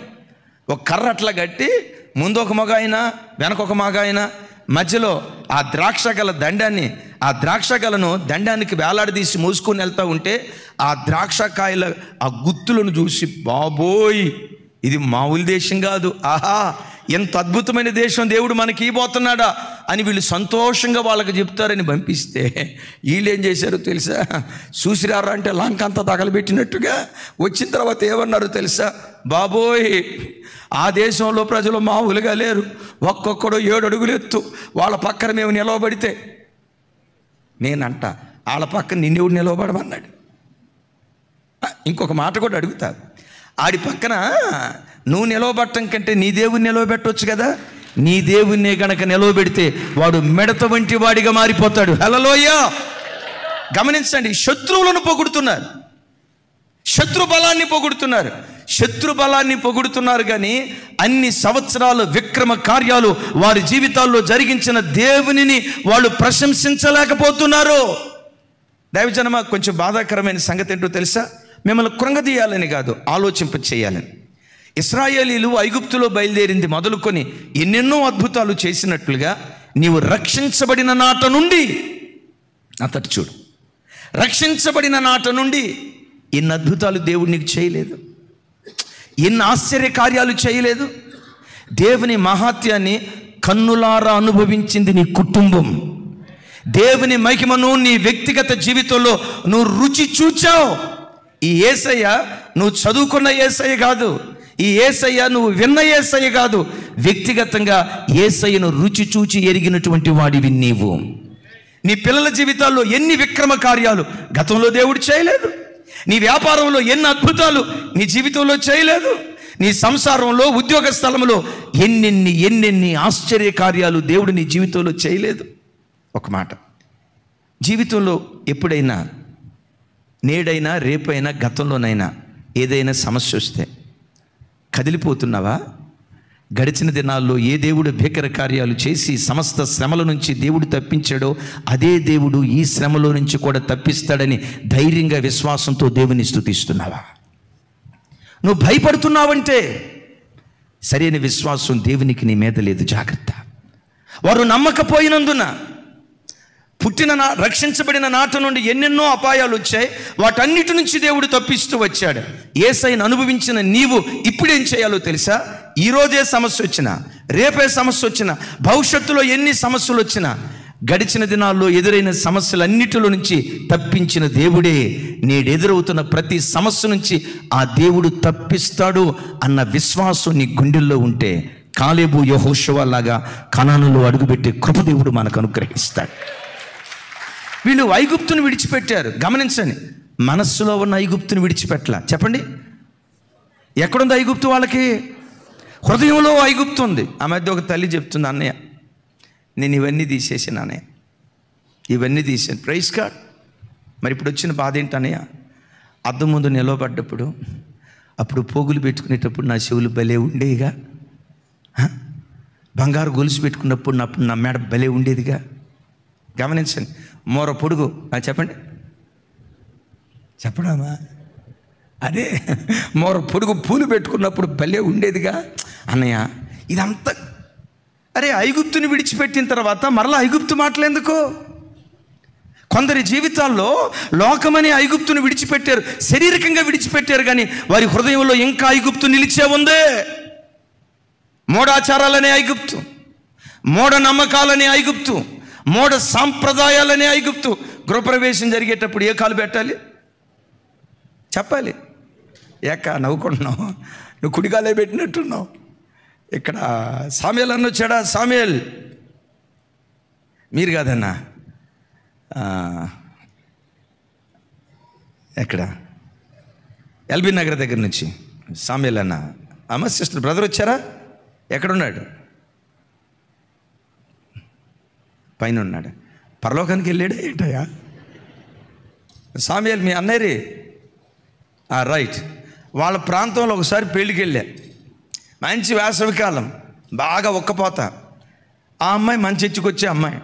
S1: ఒక కర్ర అట్లా కట్టి ముందు ఒక మగ అయినా వెనక ఒక మగ అయినా మధ్యలో ఆ ద్రాక్ష గల దండాన్ని, ఆ ద్రాక్ష గలను దండానికి వేలాడదీసి మోసుకొని వెళ్తూ ఉంటే ఆ ద్రాక్ష కాయల ఆ గుత్తులను చూసి, బాబోయ్ ఇది మామూలు దేశం కాదు, ఆహా ఎంత అద్భుతమైన దేశం దేవుడు మనకి ఇవ్వబోతున్నాడా అని వీళ్ళు సంతోషంగా వాళ్ళకి చెప్తారని పంపిస్తే వీళ్ళు ఏం చేశారో తెలుసా? చూసిరారా అంటే లంక అంతా తగలబెట్టినట్టుగా వచ్చిన తర్వాత ఏమన్నారో తెలుసా? బాబోయ్ ఆ దేశంలో ప్రజలు మామూలుగా లేరు, ఒక్కొక్కడు 7 అడుగులు ఎత్తు, వాళ్ళ పక్కన మేము నిలవబడితే, నేనంట వాళ్ళ పక్కన నిన్నెవడు నిలవబడమన్నాడు. ఇంకొక మాట కూడా అడుగుతా, ఆడి పక్కన నువ్వు నిలవబట్టం కంటే నీ దేవుని నిలవబెట్టవచ్చు కదా. నీ దేవుణ్ణే గనక నిలవబెడితే వాడు మిడత వంటి వాడిగా మారిపోతాడు. హల్లెలూయా. గమనించండి, శత్రువులను పొగుడుతున్నారు, శత్రు బలాన్ని పొగుడుతున్నారు కానీ అన్ని సంవత్సరాలు విక్రమ కార్యాలు వారి జీవితాల్లో జరిగించిన దేవునిని వాళ్ళు ప్రశంసించలేకపోతున్నారు. దైవజనమా, కొంచెం బాధాకరమైన సంగతి ఏంటో తెలుసా? మిమ్మల్ని కృంగదీయాలని కాదు, ఆలోచింప చేయాలని. ఇశ్రాయేలీలు ఐగుప్తులో బయలుదేరింది మొదలుకొని ఎన్నెన్నో అద్భుతాలు చేసినట్లుగా నీవు రక్షించబడిన నాట నుండి అతడు చూడు, రక్షించబడిన నాట నుండి ఎన్ని అద్భుతాలు దేవుడు నీకు చేయలేదు, ఎన్ని ఆశ్చర్య కార్యాలు చేయలేదు. దేవుని మహాత్యాన్ని కన్నులారా అనుభవించింది నీ కుటుంబం. దేవుని మహిమను నీ వ్యక్తిగత జీవితంలో నువ్వు రుచి చూచావు. ఈ యేసయ్య నువ్వు చదువుకున్న యేసయ్య కాదు, ఈ యేసయ్య నువ్వు విన్న యేసయ్య కాదు, వ్యక్తిగతంగా యేసయ్యను రుచి చూచి ఎరిగినటువంటి వాడివి నీవు. నీ పిల్లల జీవితాల్లో ఎన్ని విక్రమ కార్యాలు గతంలో దేవుడు చేయలేదు. నీ వ్యాపారంలో ఎన్ని అద్భుతాలు నీ జీవితంలో చేయలేదు. నీ సంసారంలో, ఉద్యోగ స్థలంలో ఎన్నెన్ని ఆశ్చర్య కార్యాలు దేవుడు నీ జీవితంలో చేయలేదు. ఒక మాట, జీవితంలో ఎప్పుడైనా, నేడైనా రేపైనా గతంలోనైనా ఏదైనా సమస్య వస్తే కదిలిపోతున్నావా? గడిచిన దినాల్లో ఏ దేవుడు భీకర కార్యాలు చేసి సమస్త శ్రమల నుంచి దేవుడు తప్పించాడో అదే దేవుడు ఈ శ్రమలో నుంచి కూడా తప్పిస్తాడని ధైర్యంగా విశ్వాసంతో దేవుని స్తుతిస్తున్నావా? నువ్వు భయపడుతున్నావంటే సరైన విశ్వాసం దేవునికి నీ మీద లేదు. జాగ్రత్త. వారు నమ్మకపోయినందున రక్షించబడిన నాట నుండి ఎన్నెన్నో అపాయాలు వచ్చాయి. వాటన్నిటి నుంచి దేవుడు తప్పిస్తూ వచ్చాడు. యేసయ్యను అనుభవించిన నీవు ఇప్పుడేం చేయాలో తెలుసా? ఈరోజే సమస్య వచ్చినా, రేపే సమస్య వచ్చినా, భవిష్యత్తులో ఎన్ని సమస్యలు వచ్చినా, గడిచిన దినాల్లో ఎదురైన సమస్యలన్నిటిలో నుంచి తప్పించిన దేవుడే నేడు ఎదురవుతున్న ప్రతి సమస్య నుంచి ఆ దేవుడు తప్పిస్తాడు అన్న విశ్వాసం నీ గుండెల్లో ఉంటే కాలేబు యెహోషువ లాగా కనానులో అడుగుపెట్టే కృప దేవుడు మనకు అనుగ్రహిస్తాడు. వీళ్ళు ఐగుప్తును విడిచిపెట్టారు. గమనించండి, మనస్సులో ఉన్న ఐగుప్తును విడిచిపెట్టలా. చెప్పండి, ఎక్కడుంది ఐగుప్తు? వాళ్ళకి హృదయంలో ఐగుప్తు ఉంది. ఆ మధ్య ఒక తల్లి చెప్తుంది, అన్నయ్య నేను ఇవన్నీ తీసేసాను అన్నయ్య, ఇవన్నీ తీసాను. Praise God. మరి ఇప్పుడు వచ్చిన బాధ ఏంటి అన్నయ్య? అద్దం ముందు నిలవబడ్డప్పుడు, అప్పుడు పోగులు పెట్టుకునేటప్పుడు నా చెవులు భలే ఉండేదిగా, బంగారు గొలుసు పెట్టుకున్నప్పుడు నా మెడ భలే ఉండేదిగా. గమనించండి, మోర పొడుగు చెప్పడామా? అదే మోర పొడుగు పూలు పెట్టుకున్నప్పుడు భలే ఉండేదిగా అన్నయ్య. ఇదంతా అరే ఐగుప్తుని విడిచిపెట్టిన తర్వాత మరలా ఐగుప్తు మాటలు ఎందుకు? కొందరి జీవితాల్లో లోకమని ఐగుప్తును విడిచిపెట్టారు, శారీరకంగా విడిచిపెట్టారు, కానీ వారి హృదయంలో ఇంకా ఐగుప్తు నిలిచే ఉందే. మూఢాచారాలనే ఐగుప్తు, మూఢ నమ్మకాలనే ఐగుప్తు, మూఢ సాంప్రదాయాలనే ఐగుప్తు. గృహప్రవేశం జరిగేటప్పుడు ఏ కాలు పెట్టాలి చెప్పాలి. నవ్వుకుంటున్నావు, నువ్వు కుడికాలే పెట్టినట్టున్నావు. ఇక్కడ సామ్యేల్ అన్న వచ్చాడా? సామ్యేల్ మీరు కాదన్నా, ఎక్కడ ఎల్బీ నగర్ దగ్గర నుంచి సామ్యేల్ అన్న, అమ్మ సిస్టర్ బ్రదర్ వచ్చారా? ఎక్కడున్నాడు? పైన ఉన్నాడు. పరలోకానికి వెళ్ళాడా ఏంటయ్యా? సామ్యేల్ మీ అన్నయ్యరి రైట్. వాళ్ళ ప్రాంతంలో ఒకసారి పెళ్ళికి వెళ్ళా. మంచి వేసవికాలం, బాగా ఒక్కపోత. ఆ అమ్మాయి మంచి చర్చికి అమ్మాయి,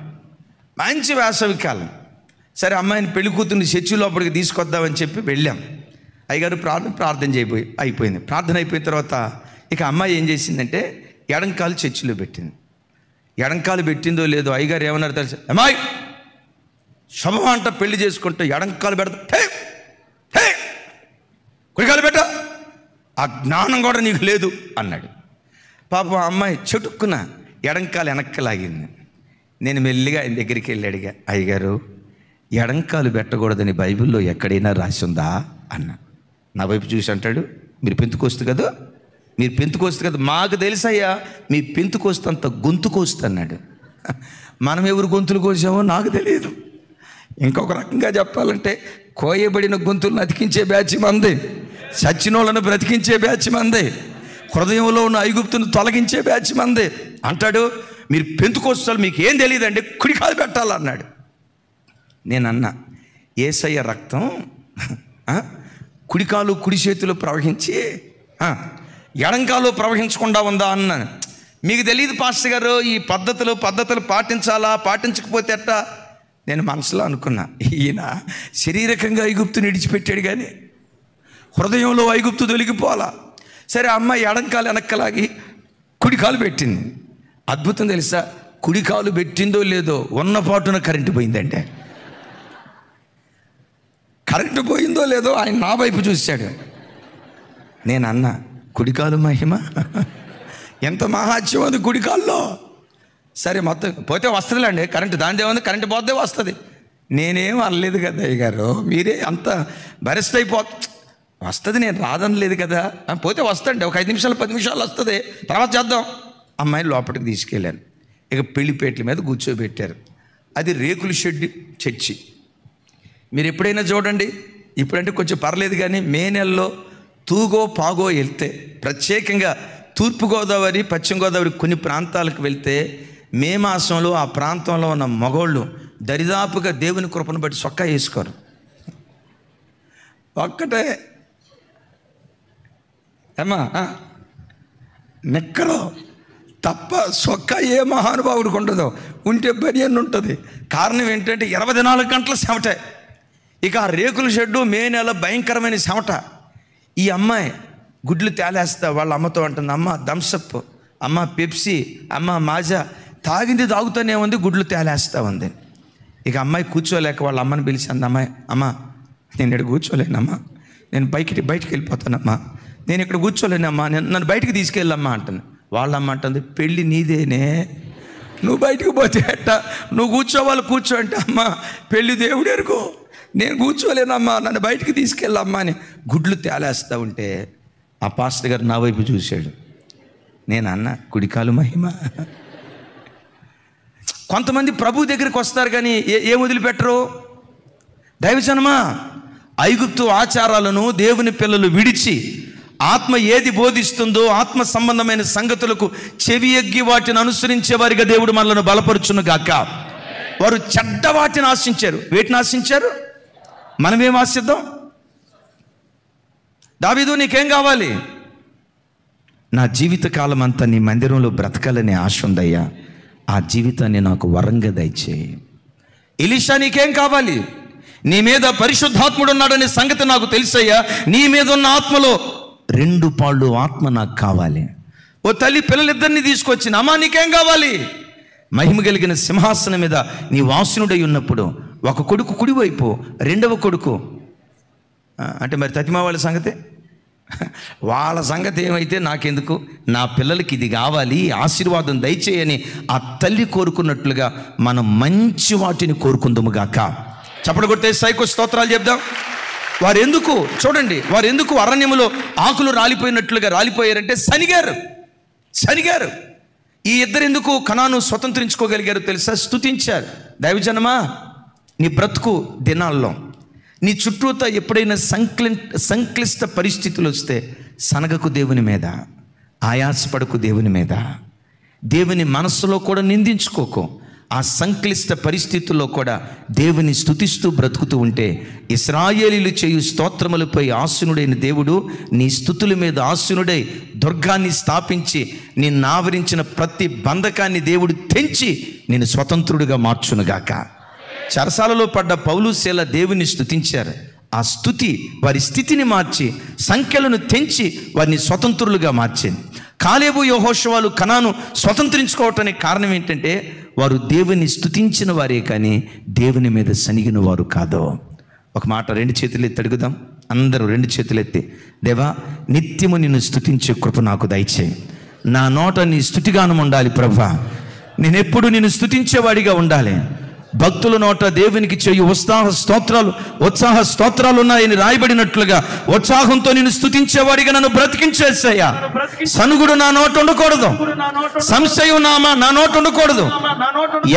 S1: మంచి వేసవికాలం. సరే అమ్మాయిని పెళ్లి కూతుర్ని చర్చి లోపలికి తీసుకొద్దామని చెప్పి వెళ్ళాం. అయ్యగారు ప్రార్థన అయిపోయింది. ప్రార్థన అయిపోయిన తర్వాత ఇక అమ్మాయి ఏం చేసిందంటే ఎడంకాలు చర్చిలో పెట్టింది. ఎడంకాలు పెట్టిందో లేదో అయ్యగారు ఏమన్నారు తెలుసు? అమ్మాయి శుభం అంట, పెళ్లి చేసుకుంటే ఎడంకాలు పెడతా, కుడికాలు పెట్ట, ఆ జ్ఞానం కూడా నీకు లేదు అన్నాడు. పాపం అమ్మాయి చెటుక్కున ఎడంకాలు వెనక్కి లాగింది. నేను మెల్లిగా ఆయన దగ్గరికి వెళ్ళి అడిగా, అయ్యగారు ఎడంకాలు పెట్టకూడదని బైబిల్లో ఎక్కడైనా రాసి ఉందా అన్న. నా వైపు చూసి అంటాడు, మీరు పెంతుకొస్తు కదా, మీరు పెంతుకొస్తు కదా. మాకు తెలుసయ్యా మీ పెంతుకొస్తు అంత గొంతు కోస్తు అన్నాడు. మనం ఎవరు గొంతులు కోసామో నాకు తెలియదు. ఇంకొక రకంగా చెప్పాలంటే కోయబడిన గొంతులను అతికించే బ్యాచ్ మంది, చచ్చినోళ్ళను బ్రతికించే బ్యాచ్ మంది, హృదయంలో ఉన్న ఐగుప్తును తొలగించే బ్యాచ్ మంది. అంటాడు, మీరు పెంతుకొస్తారు, మీకు ఏం తెలియదండి, కుడికాలు పెట్టాలన్నాడు. నేను అన్నా, యేసయ్య రక్తం కుడికాలు కుడి చేతిలో ప్రవహించి ఎడంకాలు ప్రవహించకుండా ఉందా అన్నాను. మీకు తెలియదు పాస్టర్ గారు, ఈ పద్ధతులు పాటించాలా, పాటించకపోతే ఎట్టా? నేను మనసులో అనుకున్నా, ఈయన శారీరకంగా ఐగుప్తుని విడిచిపెట్టాడు కానీ హృదయంలో ఐగుప్తు తొలగిపోవాలా. సరే అమ్మాయి ఎడంకాలు వెనక్కలాగి కుడికాలు పెట్టింది. అద్భుతం తెలుసా, కుడికాలు పెట్టిందో లేదో ఉన్న పాటున కరెంటు పోయిందంటే. కరెంటు పోయిందో లేదో ఆయన నా వైపు చూశాడు. నేను అన్నా, కుడికాలు మహిమ, ఎంత మహాత్యం అది కుడికాల్లో. సరే మొత్తం పోతే వస్తుందిలేండి కరెంటు, దానిదే ఉంది, కరెంటు పోతే వస్తుంది. నేనేం అనలేదు కదా అయ్యగారు, మీరే అంత బరెస్ట్ వస్తుంది, నేను రాదనలేదు కదా. పోతే వస్తండి, ఒక 5 నిమిషాలు 10 నిమిషాలు వస్తుంది, తర్వాత చేద్దాం. అమ్మాయిని లోపలికి తీసుకెళ్ళాను. ఇక పెళ్లిపేటల మీద కూర్చోబెట్టారు. అది రేకుల షెడ్ చర్చి. మీరు ఎప్పుడైనా చూడండి, ఇప్పుడంటే కొంచెం పర్లేదు కానీ మే నెలలో తూగో పాగో వెళ్తే, ప్రత్యేకంగా తూర్పుగోదావరి పశ్చిమ గోదావరి కొన్ని ప్రాంతాలకు వెళ్తే మే మాసంలో ఆ ప్రాంతంలో ఉన్న మగోళ్ళు దరిదాపుగా దేవుని కృపను బట్టి సొక్కా వేసుకోరు. ఒక్కటే ఏమా నిక్కలో తప్ప సొక్కా ఏ మహానుభావుడికి ఉండదు, ఉంటే బనియన్ ఉంటుంది. కారణం ఏంటంటే 24 గంటల చెమట. ఇక ఆ రేకుల షెడ్డు మే నెల భయంకరమైన చెమట. ఈ అమ్మాయి గుడ్లు తేలేస్తా వాళ్ళ అమ్మతో అంటుంది, అమ్మ థమ్సప్, అమ్మ పెప్సీ, అమ్మ మాజా, తాగింది తాగుతూనే ఉంది, గుడ్లు తేలేస్తూ ఉంది. ఇక అమ్మాయి కూర్చోలేక వాళ్ళ అమ్మని పిలిచి అంది, అమ్మ నేను ఇక్కడ కూర్చోలేనమ్మా, నేను బయటికి వెళ్ళిపోతానమ్మా, నేను ఇక్కడ కూర్చోలేనమ్మా, నన్ను బయటికి తీసుకెళ్ళమ్మా అంటుంది. వాళ్ళమ్మ అంటుంది, పెళ్ళి నీదేనే, నువ్వు బయటికి పోతే అట్ట, నువ్వు కూర్చోవాలి కూర్చో అంటే, అమ్మ పెళ్ళి దేవుడు ఎరుకో, నేను కూర్చోలేనమ్మా, నన్ను బయటికి తీసుకెళ్ళమ్మా అని గుడ్లు తేలేస్తూ ఉంటే ఆ పాస్టర్ గారు నా వైపు చూశాడు. నేను అన్న, కుడికాలు మహిమ. కొంతమంది ప్రభు దగ్గరికి వస్తారు కానీ ఏం వదిలిపెట్టరు. దైవజనమా, ఐగుప్తు ఆచారాలను దేవుని పిల్లలు విడిచి ఆత్మ ఏది బోధిస్తుందో ఆత్మ సంబంధమైన సంగతులకు చెవి ఎగ్గి వాటిని అనుసరించే వారిగా దేవుడు మనలను బలపరుచును గాక. వారు చెడ్డ వాటిని ఆశించారు. వేటిని ఆశించారు? మనమేం ఆశిద్దాం? దావీదు, నీకేం కావాలి? నా జీవితకాలం అంతా నీ మందిరంలో బ్రతకాలనే ఆశ ఉందయ్యా, ఆ జీవితాన్ని నాకు వరంగా దయచేయి. ఎలీషా, నీకేం కావాలి? నీ మీద పరిశుద్ధాత్ముడు ఉన్నాడనే సంగతి నాకు తెలుసయ్యా, నీ మీద ఉన్న ఆత్మలో 2 పాళ్ళు ఆత్మ నాకు కావాలి. ఓ తల్లి పిల్లలిద్దరిని తీసుకొచ్చింది, అమ్మా నీకేం కావాలి? మహిమ కలిగిన సింహాసనం మీద నీ వాసునుడై ఉన్నప్పుడు ఒక కొడుకు కుడివైపు, రెండవ కొడుకు అంటే మరి తతిమా వాళ్ళ సంగతే, వాళ్ళ సంగతి ఏమైతే నాకెందుకు, నా పిల్లలకి ఇది కావాలి, ఆశీర్వాదం దయచేయని ఆ తల్లి కోరుకున్నట్లుగా మనం మంచి వాటిని కోరుకుందాము గాక. చప్పట్లు కొడితే సైకో స్తోత్రాలు చెప్దాం. వారు ఎందుకు చూడండి, వారు ఎందుకు అరణ్యములో ఆకులు రాలిపోయినట్లుగా రాలిపోయారంటే సనిగారు. ఈ ఇద్దరు ఎందుకు కనాను స్వతంత్రించుకోగలిగారు తెలుసా? స్తుతించారు. దైవజనమా, నీ బ్రతుకు దినాల్లో నీ చుట్టూతా ఎప్పుడైనా సంక్లిష్ట పరిస్థితులు వస్తే సనగకు దేవుని మీద, ఆయాసపడకు దేవుని మీద, దేవుని మనస్సులో కూడా నిందించుకోకు. ఆ సంక్లిష్ట పరిస్థితుల్లో కూడా దేవుని స్తుతిస్తూ బ్రతుకుతూ ఉంటే ఇశ్రాయేలీయులు చేయు స్తోత్రములపై ఆసీనుడైన దేవుడు నీ స్తుతుల మీద ఆసీనుడై దుర్గాన్ని స్థాపించి నిన్ను ఆవరించిన ప్రతి బంధకాన్ని దేవుడు తెంచి నిన్ను స్వతంత్రుడిగా మార్చునుగాక. చెరసాలలో పడ్డ పౌలు శీల దేవుని స్తుతించారు. ఆ స్తుతి వారి స్థితిని మార్చి సంఖ్యలను తెంచి వారిని స్వతంత్రులుగా మార్చింది. కాలేబు యెహోషువలు కనాను స్వతంత్రించుకోవటానికి కారణం ఏంటంటే వారు దేవుని స్తుతించిన వారే కానీ దేవుని మీద సనిగిన వారు కాదు. ఒక మాట రెండు చేతులు ఎత్తి అడుగుదాం. అందరూ రెండు చేతులు ఎత్తి, దేవా నిత్యము నిన్ను స్తుతించే కృప నాకు దయచేయి. నా నోట నీ స్తుతిగానం ఉండాలి ప్రభువా. నేనెప్పుడు నిన్ను స్తుతించేవాడిగా ఉండాలి. భక్తుల నోట దేవునికి చేయు ఉత్సాహ స్తోత్రాలు ఉన్నాయని రాయబడినట్లుగా ఉత్సాహంతో నిన్ను స్తుతించేవాడిగా నన్ను బ్రతికించేసయ్యా. సనుగుడు నా నోట ఉండకూడదు, సంశయం నా నోట ఉండకూడదు,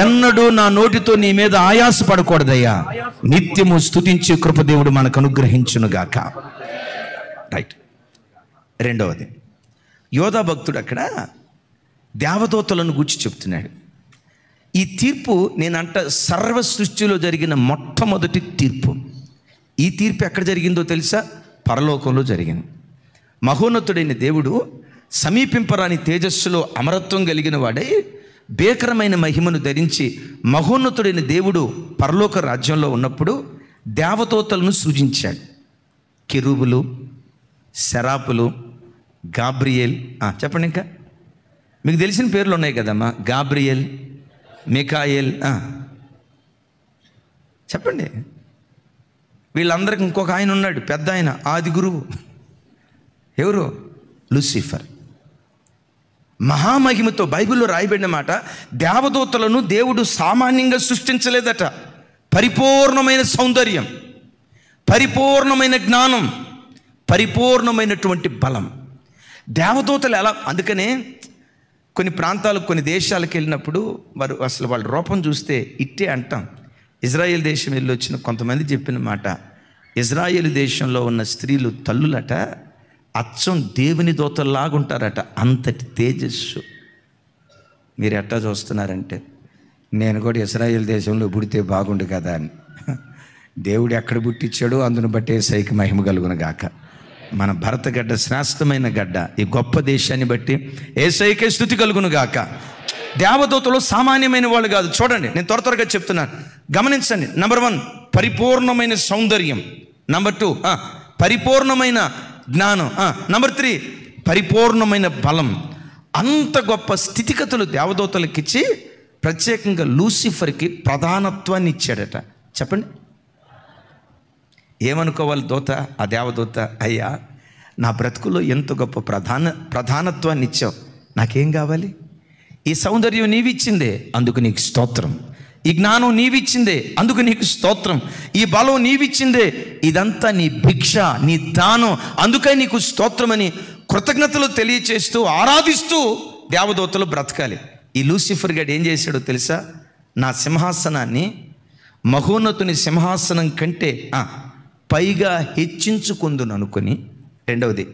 S1: ఎన్నడూ నా నోటితో నీ మీద ఆయాస పడకూడదయ్యా. నిత్యము స్తుతించే కృప దేవుడు మనకు అనుగ్రహించునుగాక. రైట్. రెండవది, యోధా భక్తుడు అక్కడ దేవదూతలను గూర్చి చెప్తున్నాడు. ఈ తీర్పు నేనంట సర్వ సృష్టిలో జరిగిన మొట్టమొదటి తీర్పు. ఈ తీర్పు ఎక్కడ జరిగిందో తెలుసా? పరలోకంలో జరిగింది. మహోన్నతుడైన దేవుడు సమీపింపరాని తేజస్సులో అమరత్వం కలిగిన వాడై భీకరమైన మహిమను ధరించి మహోన్నతుడైన దేవుడు పరలోక రాజ్యంలో ఉన్నప్పుడు దేవదూతలను సృజించాడు. కెరూబులు, సెరాపులు, గాబ్రియేల్. చెప్పండి, ఇంకా మీకు తెలిసిన పేర్లు ఉన్నాయి కదమ్మా. గాబ్రియేల్, మికాయేల్, చెప్పండి. వీళ్ళందరికీ ఇంకొక ఆయన ఉన్నాడు, పెద్ద ఆయన, ఆది గురువు. ఎవరు? లూసిఫర్. మహామహిమతో బైబిల్లో రాయబడిన మాట, దేవదూతలను దేవుడు సామాన్యంగా సృష్టించలేదట. పరిపూర్ణమైన సౌందర్యం, పరిపూర్ణమైన జ్ఞానం, పరిపూర్ణమైనటువంటి బలం. దేవదూతలు ఎలా, అందుకనే కొన్ని ప్రాంతాలు, కొన్ని దేశాలకు వెళ్ళినప్పుడు వాళ్ళ రూపం చూస్తే ఇట్టే అంటాం. ఇజ్రాయేల్ దేశం వెళ్ళి వచ్చిన కొంతమంది చెప్పిన మాట, ఇజ్రాయేల్ దేశంలో ఉన్న స్త్రీలు తల్లులట అచ్చం దేవుని దూతల్లాగా ఉంటారట. అంతటి తేజస్సు. మీరు ఎట్టా చూస్తున్నారంటే, నేను కూడా ఇజ్రాయేల్ దేశంలో పుడితే బాగుండు కదా అని. దేవుడు ఎక్కడ పుట్టించాడో అందును బట్టే సైకి మహిమ కలుగును గాక. మన భరత గడ్డ శ్రేష్టమైన గడ్డ. ఈ గొప్ప దేశాన్ని బట్టి యేసయ్యకే స్తుతి కలుగును గాక. దేవదూతలు సామాన్యమైన వాళ్ళు కాదు. చూడండి, నేను త్వరగా చెప్తున్నాను, గమనించండి. నంబర్ 1 పరిపూర్ణమైన సౌందర్యం. నంబర్ 2 పరిపూర్ణమైన జ్ఞానం. నంబర్ 3 పరిపూర్ణమైన బలం. అంత గొప్ప స్థితిగతులు దేవదూతలకిచ్చి ప్రత్యేకంగా లూసిఫర్కి ప్రధానత్వాన్ని ఇచ్చాడట. చెప్పండి, ఏమనుకోవాలి దూత? ఆ దేవదూత, అయ్యా నా బ్రతుకులో ఎంత గొప్ప ప్రధానత్వాన్ని ఇచ్చావు, నాకేం కావాలి? ఈ సౌందర్యం నీవిచ్చిందే, అందుకు నీకు స్తోత్రం. ఈ జ్ఞానం నీవిచ్చిందే, అందుకు నీకు స్తోత్రం. ఈ బలం నీవిచ్చిందే, ఇదంతా నీ భిక్ష, నీ దానం, అందుకై నీకు స్తోత్రమని కృతజ్ఞతలు తెలియచేస్తూ ఆరాధిస్తూ దేవదూతలు బ్రతకాలి. ఈ లూసిఫర్ గాడు ఏం చేశాడో తెలుసా? నా సింహాసనాన్ని మహోన్నతుని సింహాసనం కంటే పైగా హెచ్చించుకుందును అనుకొని, రెండవది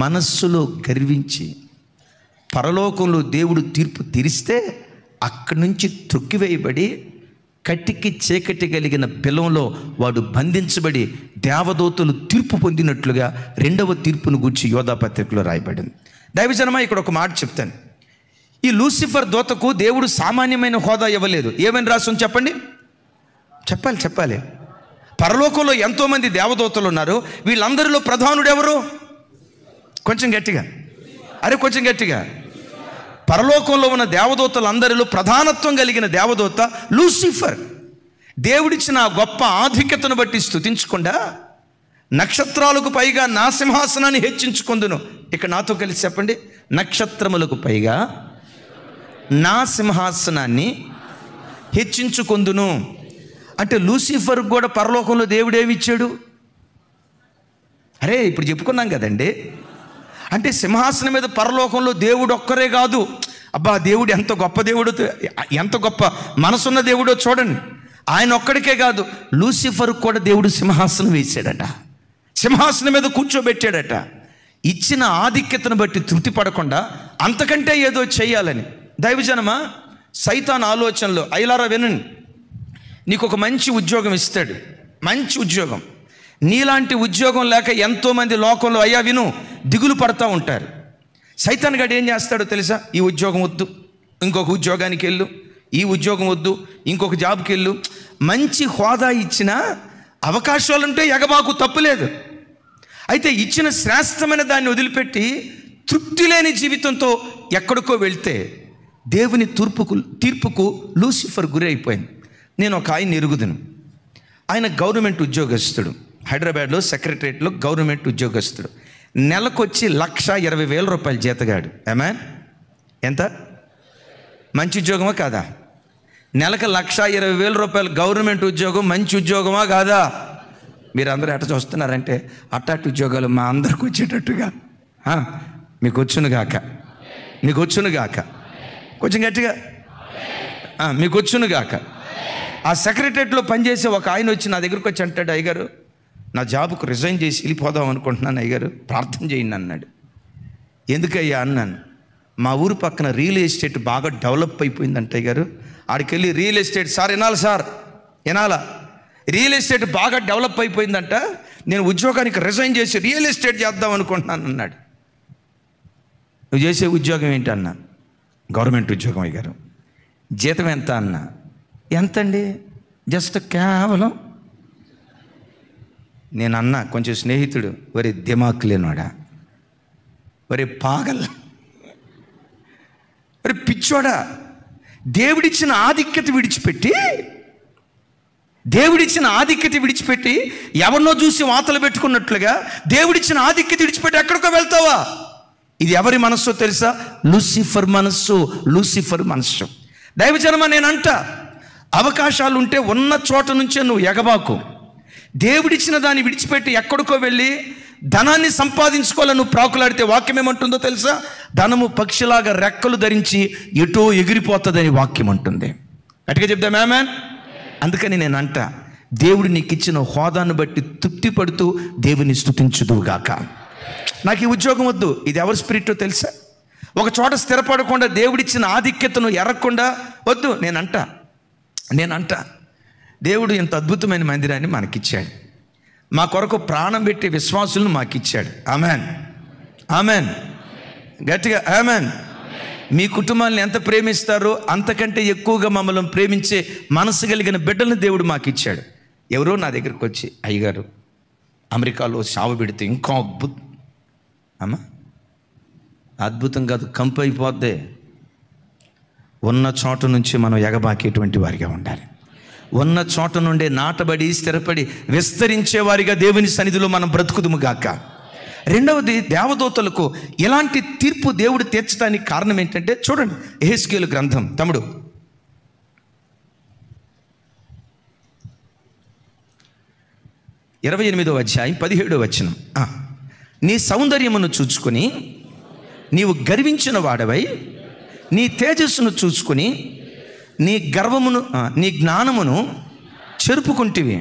S1: మనస్సులో గర్వించి పరలోకంలో దేవుడు తీర్పు తీరిస్తే అక్కడి నుంచి త్రొక్కివేయబడి కట్టికి చీకటి కలిగిన బిలంలో వాడు బంధించబడి దేవదూతలు తీర్పు పొందినట్లుగా రెండవ తీర్పును గూర్చి యోధా పత్రికలో రాయబడింది. దైవజనమా, ఇక్కడ ఒక మాట చెప్తాను. ఈ లూసిఫర్ దూతకు దేవుడు సామాన్యమైన హోదా ఇవ్వలేదు. ఏమని రాసుని చెప్పండి, చెప్పాలి. పరలోకంలో ఎంతోమంది దేవదూతలు ఉన్నారు. వీళ్ళందరిలో ప్రధానుడు ఎవరు? కొంచెం గట్టిగా. పరలోకంలో ఉన్న దేవదూతలందరిలో ప్రధానత్వం కలిగిన దేవదూత లూసిఫర్. దేవుడిచ్చిన ఆ గొప్ప ఆధిక్యతను బట్టి స్తుతించకుండా నక్షత్రాలకు పైగా నా సింహాసనాన్ని హెచ్చించుకొందును. ఇక నాతో కలిసి చెప్పండి, నక్షత్రములకు పైగా నా సింహాసనాన్ని హెచ్చించుకొందును. అంటే లూసిఫర్ కూడా పరలోకంలో దేవుడు ఏమి ఇచ్చాడు? అరే ఇప్పుడు చెప్పుకున్నాం కదండి. అంటే సింహాసనం మీద పరలోకంలో దేవుడు ఒక్కరే కాదు. అబ్బా దేవుడు ఎంత గొప్ప దేవుడు, ఎంత గొప్ప మనసున్న దేవుడో చూడండి. ఆయన ఒక్కడికే కాదు, లూసిఫర్ కూడా దేవుడు సింహాసనం వేసాడట, సింహాసనం మీద కూర్చోబెట్టాడట. ఇచ్చిన ఆధిక్యతను బట్టి తృప్తి పడకుండా అంతకంటే ఏదో చేయాలని. దైవజనమా, సైతాన్ ఆలోచనలో ఐలారా వినండి, నీకు ఒక మంచి ఉద్యోగం ఇస్తాడు, మంచి ఉద్యోగం. నీలాంటి ఉద్యోగం లేక ఎంతోమంది లోకంలో అయ్యా విను దిగులు పడతా ఉంటారు. సైతాన్ గాడు ఏం చేస్తాడో తెలుసా? ఈ ఉద్యోగం వద్దు, ఇంకొక ఉద్యోగానికి వెళ్ళు, ఈ ఉద్యోగం వద్దు, ఇంకొక జాబ్కి వెళ్ళు. మంచి హోదా ఇచ్చిన అవకాశాలుంటే ఎగబాకు, తప్పులేదు. అయితే ఇచ్చిన శ్రేష్టమైన దాన్ని వదిలిపెట్టి తృప్తి లేని జీవితంతో ఎక్కడికో వెళ్తే దేవుని తీర్పుకు లూసిఫర్ గురి అయిపోయింది. నేను ఒక ఆయన ఎరుగుదును. ఆయన గవర్నమెంట్ ఉద్యోగస్తుడు, హైదరాబాద్లో సెక్రటరియట్లో గవర్నమెంట్ ఉద్యోగస్తుడు. నెలకొచ్చి 1,20,000 రూపాయలు జీతగాడు. ఏమా ఎంత మంచి ఉద్యోగమా కాదా? నెలకు 1,20,000 రూపాయలు గవర్నమెంట్ ఉద్యోగం మంచి ఉద్యోగమా కాదా? మీరు అందరూ ఎట్ట చూస్తున్నారంటే అట్టాటి ఉద్యోగాలు మా అందరికి వచ్చేటట్టుగా మీకు వచ్చునుగాక, మీకు వచ్చునుగాక, కొంచెం గట్టిగా మీకు వచ్చునుగాక. ఆ సెక్రటరియట్లో పనిచేసే ఒక ఆయన వచ్చి నా దగ్గరకు వచ్చి అంటాడు, అయ్యగారు నా జాబుకు రిజైన్ చేసి వెళ్ళిపోదాం అనుకుంటున్నాను అయ్యగారు, ప్రార్థన చేయండి అన్నాడు. ఎందుకయ్యా అన్నాను. మా ఊరు పక్కన రియల్ ఎస్టేట్ బాగా డెవలప్ అయిపోయిందంట అయ్యగారు, ఆడికి వెళ్ళి రియల్ ఎస్టేట్ సార్ వినాలి, సార్ వినాలా, రియల్ ఎస్టేట్ బాగా డెవలప్ అయిపోయిందంట, నేను ఉద్యోగానికి రిజైన్ చేసి రియల్ ఎస్టేట్ చేద్దాం అనుకుంటున్నాను అన్నాడు. నువ్వు చేసే ఉద్యోగం ఏంటి అన్నా? గవర్నమెంట్ ఉద్యోగం అయ్యారు. జీతం ఎంత అన్నా? ఎంతండి? జస్ట్ కేవలం. నేను అన్నా కొంచెం స్నేహితుడు, వరే దిమాక్ లేనివాడా, వరే పాగల్, వరే పిచ్చోడా, దేవుడిచ్చిన ఆధిక్యత విడిచిపెట్టి ఎవరినో చూసి వాతలు పెట్టుకున్నట్లుగా దేవుడిచ్చిన ఆధిక్యత విడిచిపెట్టి ఎక్కడికో వెళ్తావా? ఇది ఎవరి మనస్సో తెలుసా? లూసిఫర్ మనస్సు. దైవజనమా, నేనంట అవకాశాలు ఉంటే ఉన్న చోట నుంచే నువ్వు ఎగబాకు. దేవుడిచ్చిన దాన్ని విడిచిపెట్టి ఎక్కడికో వెళ్ళి ధనాన్ని సంపాదించుకోవాలని నువ్వు ప్రాకులాడితే వాక్యం ఏమంటుందో తెలుసా? ధనము పక్షిలాగా రెక్కలు ధరించి ఎటో ఎగిరిపోతుందని వాక్యం అంటుంది. గట్టిగా చెప్దాం ఆమేన్. అందుకని నేను అంట, దేవుడు నీకు ఇచ్చిన హోదాను బట్టి తృప్తి పడుతూ దేవుని స్తుతించుదువుగాక. నాకు ఈ ఉద్యోగం వద్దు, ఇది ఎవరి స్పిరిట్టో తెలుసా? ఒక చోట స్థిరపడకుండా దేవుడిచ్చిన ఆధిక్యతను ఎరగకుండా వద్దు. నేనంట దేవుడు ఇంత అద్భుతమైన మందిరాన్ని మనకిచ్చాడు, మా కొరకు ప్రాణం పెట్టి విశ్వాసులను మాకిచ్చాడు. ఆమెన్, ఆమెన్, గట్టిగా ఆమెన్. మీ కుటుంబాన్ని ఎంత ప్రేమిస్తారో అంతకంటే ఎక్కువగా మమ్మల్ని ప్రేమించే మనసు కలిగిన బిడ్డలను దేవుడు మాకు ఇచ్చాడు. ఎవరో నా దగ్గరికి వచ్చి, అయ్యగారు అమెరికాలో సావు పెడితే ఇంకా అద్భుతం కాదు, కంపు అయిపోద్ది. ఉన్న చోట నుంచి మనం ఎగబాకేటువంటి వారిగా ఉండాలి. ఉన్న చోట నుండే నాటబడి స్థిరపడి విస్తరించే వారిగా దేవుని సన్నిధిలో మనం బ్రతుకుదుము గాక. రెండవది, దేవదూతలకు ఎలాంటి తీర్పు దేవుడు తీర్చడానికి కారణం ఏంటంటే చూడండి, యెహెజ్కేలు గ్రంథం తమ్ముడు 28వ అధ్యాయం 17వ వచనం. నీ సౌందర్యమును చూచుకొని నీవు గర్వించిన వాడవై నీ తేజస్సును చూసుకొని నీ గర్వమును నీ జ్ఞానమును చెరుపుకుంటివి,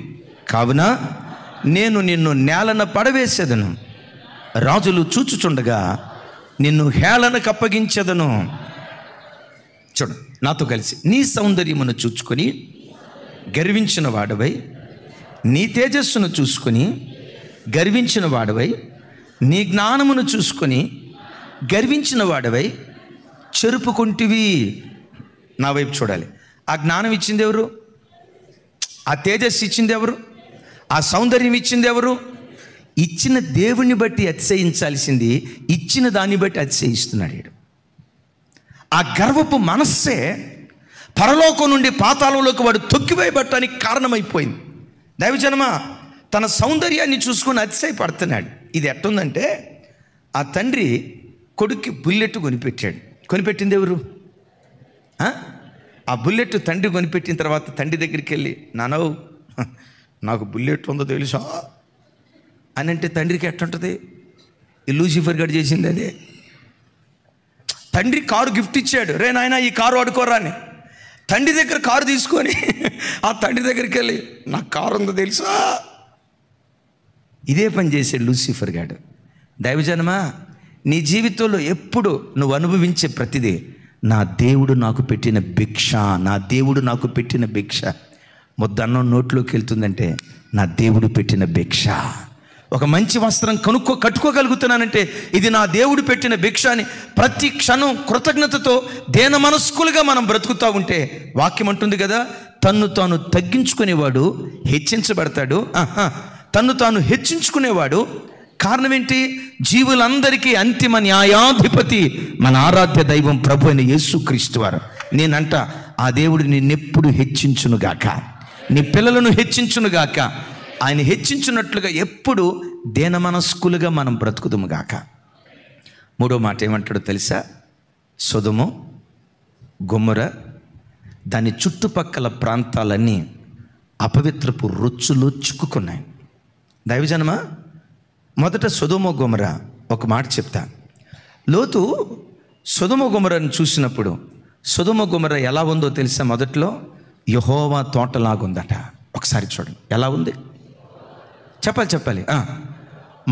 S1: కావున నేను నిన్ను నేలన పడవేసేదను, రాజులు చూచుచుండగా నిన్ను హేళనకు అప్పగించెదను. చూడు నాతో కలిసి, నీ సౌందర్యమును చూచుకొని గర్వించిన వాడవై నీ తేజస్సును చూసుకొని గర్వించిన వాడవై నీ జ్ఞానమును చూసుకొని గర్వించిన వాడవై చెరుపుకుంటివి. నా వైపు చూడాలి. ఆ జ్ఞానం ఇచ్చింది ఎవరు? ఆ తేజస్సు ఇచ్చింది ఎవరు? ఆ సౌందర్యం ఇచ్చింది ఎవరు? ఇచ్చిన దేవుని బట్టి అతిశయించాల్సింది ఇచ్చిన దాన్ని బట్టి అతిశయిస్తున్నాడు. ఆ గర్వపు మనస్సే పరలోకం నుండి పాతాళంలోకి వాడు తొక్కివేయబట్టడానికి కారణమైపోయింది. దైవజనమా, తన సౌందర్యాన్ని చూసుకొని అతిశయపడుతున్నాడు. ఇది ఎట్టుందంటే, ఆ తండ్రి కొడుక్కి బుల్లెట్ కొనిపెట్టాడు. కొనిపెట్టింది ఎవరు? ఆ బుల్లెట్ తండ్రి కొనిపెట్టిన తర్వాత తండ్రి దగ్గరికి వెళ్ళి, నానవ్ నాకు బుల్లెట్ ఉందో తెలుసా అని అంటే తండ్రికి ఎట్టుంటుంది? ఈ లూసిఫర్ గడు చేసింది అదే. తండ్రి కారు గిఫ్ట్ ఇచ్చాడు, రే నాయన ఈ కారు వాడుకోరా అని. తండ్రి దగ్గర కారు తీసుకొని ఆ తండ్రి దగ్గరికి వెళ్ళి, నాకు కారు ఉందో తెలుసా? ఇదే పని చేశాడు లూసిఫర్ గాడు. దైవజనమా, నీ జీవితంలో ఎప్పుడు నువ్వు అనుభవించే ప్రతిదీ నా దేవుడు నాకు పెట్టిన భిక్ష, నా దేవుడు నాకు పెట్టిన భిక్ష. ముద్దన్నం నోట్లోకి వెళ్తుందంటే నా దేవుడు పెట్టిన భిక్ష. ఒక మంచి వస్త్రం కట్టుకోగలుగుతున్నానంటే ఇది నా దేవుడు పెట్టిన భిక్ష అని ప్రతి క్షణం కృతజ్ఞతతో దేన మనస్కులుగా మనం బ్రతుకుతూ ఉంటే వాక్యం అంటుంది కదా, తన్ను తాను తగ్గించుకునేవాడు హెచ్చించబడతాడు. తన్ను తాను హెచ్చించుకునేవాడు. కారణం ఏంటి? జీవులందరికీ అంతిమ న్యాయాధిపతి మన ఆరాధ్య దైవం ప్రభు అయిన యేసుక్రీస్తు వారు. నేనంట, ఆ దేవుడు నిన్నెప్పుడు హెచ్చించునుగాక, నీ పిల్లలను హెచ్చించునుగాక. ఆయన హెచ్చించున్నట్లుగా ఎప్పుడు దేన మనస్కులుగా మనం బ్రతుకుదుముగాక. మూడో మాట ఏమంటాడో తెలుసా? సొదొమ గొమొర దాని చుట్టుపక్కల ప్రాంతాలన్నీ అపవిత్రపు రొచ్చులు చిక్కుకున్నాయి. దైవజనమా, మొదట సొదొమ గొమొర ఒక మాట చెప్తా. లోతు సొదొమ గొమొరను చూసినప్పుడు సొదొమ గొమొర ఎలా ఉందో తెలుసా? మొదట్లో యెహోవా తోటలాగుందట. ఒకసారి చూడండి ఎలా ఉంది. చెప్పాలి.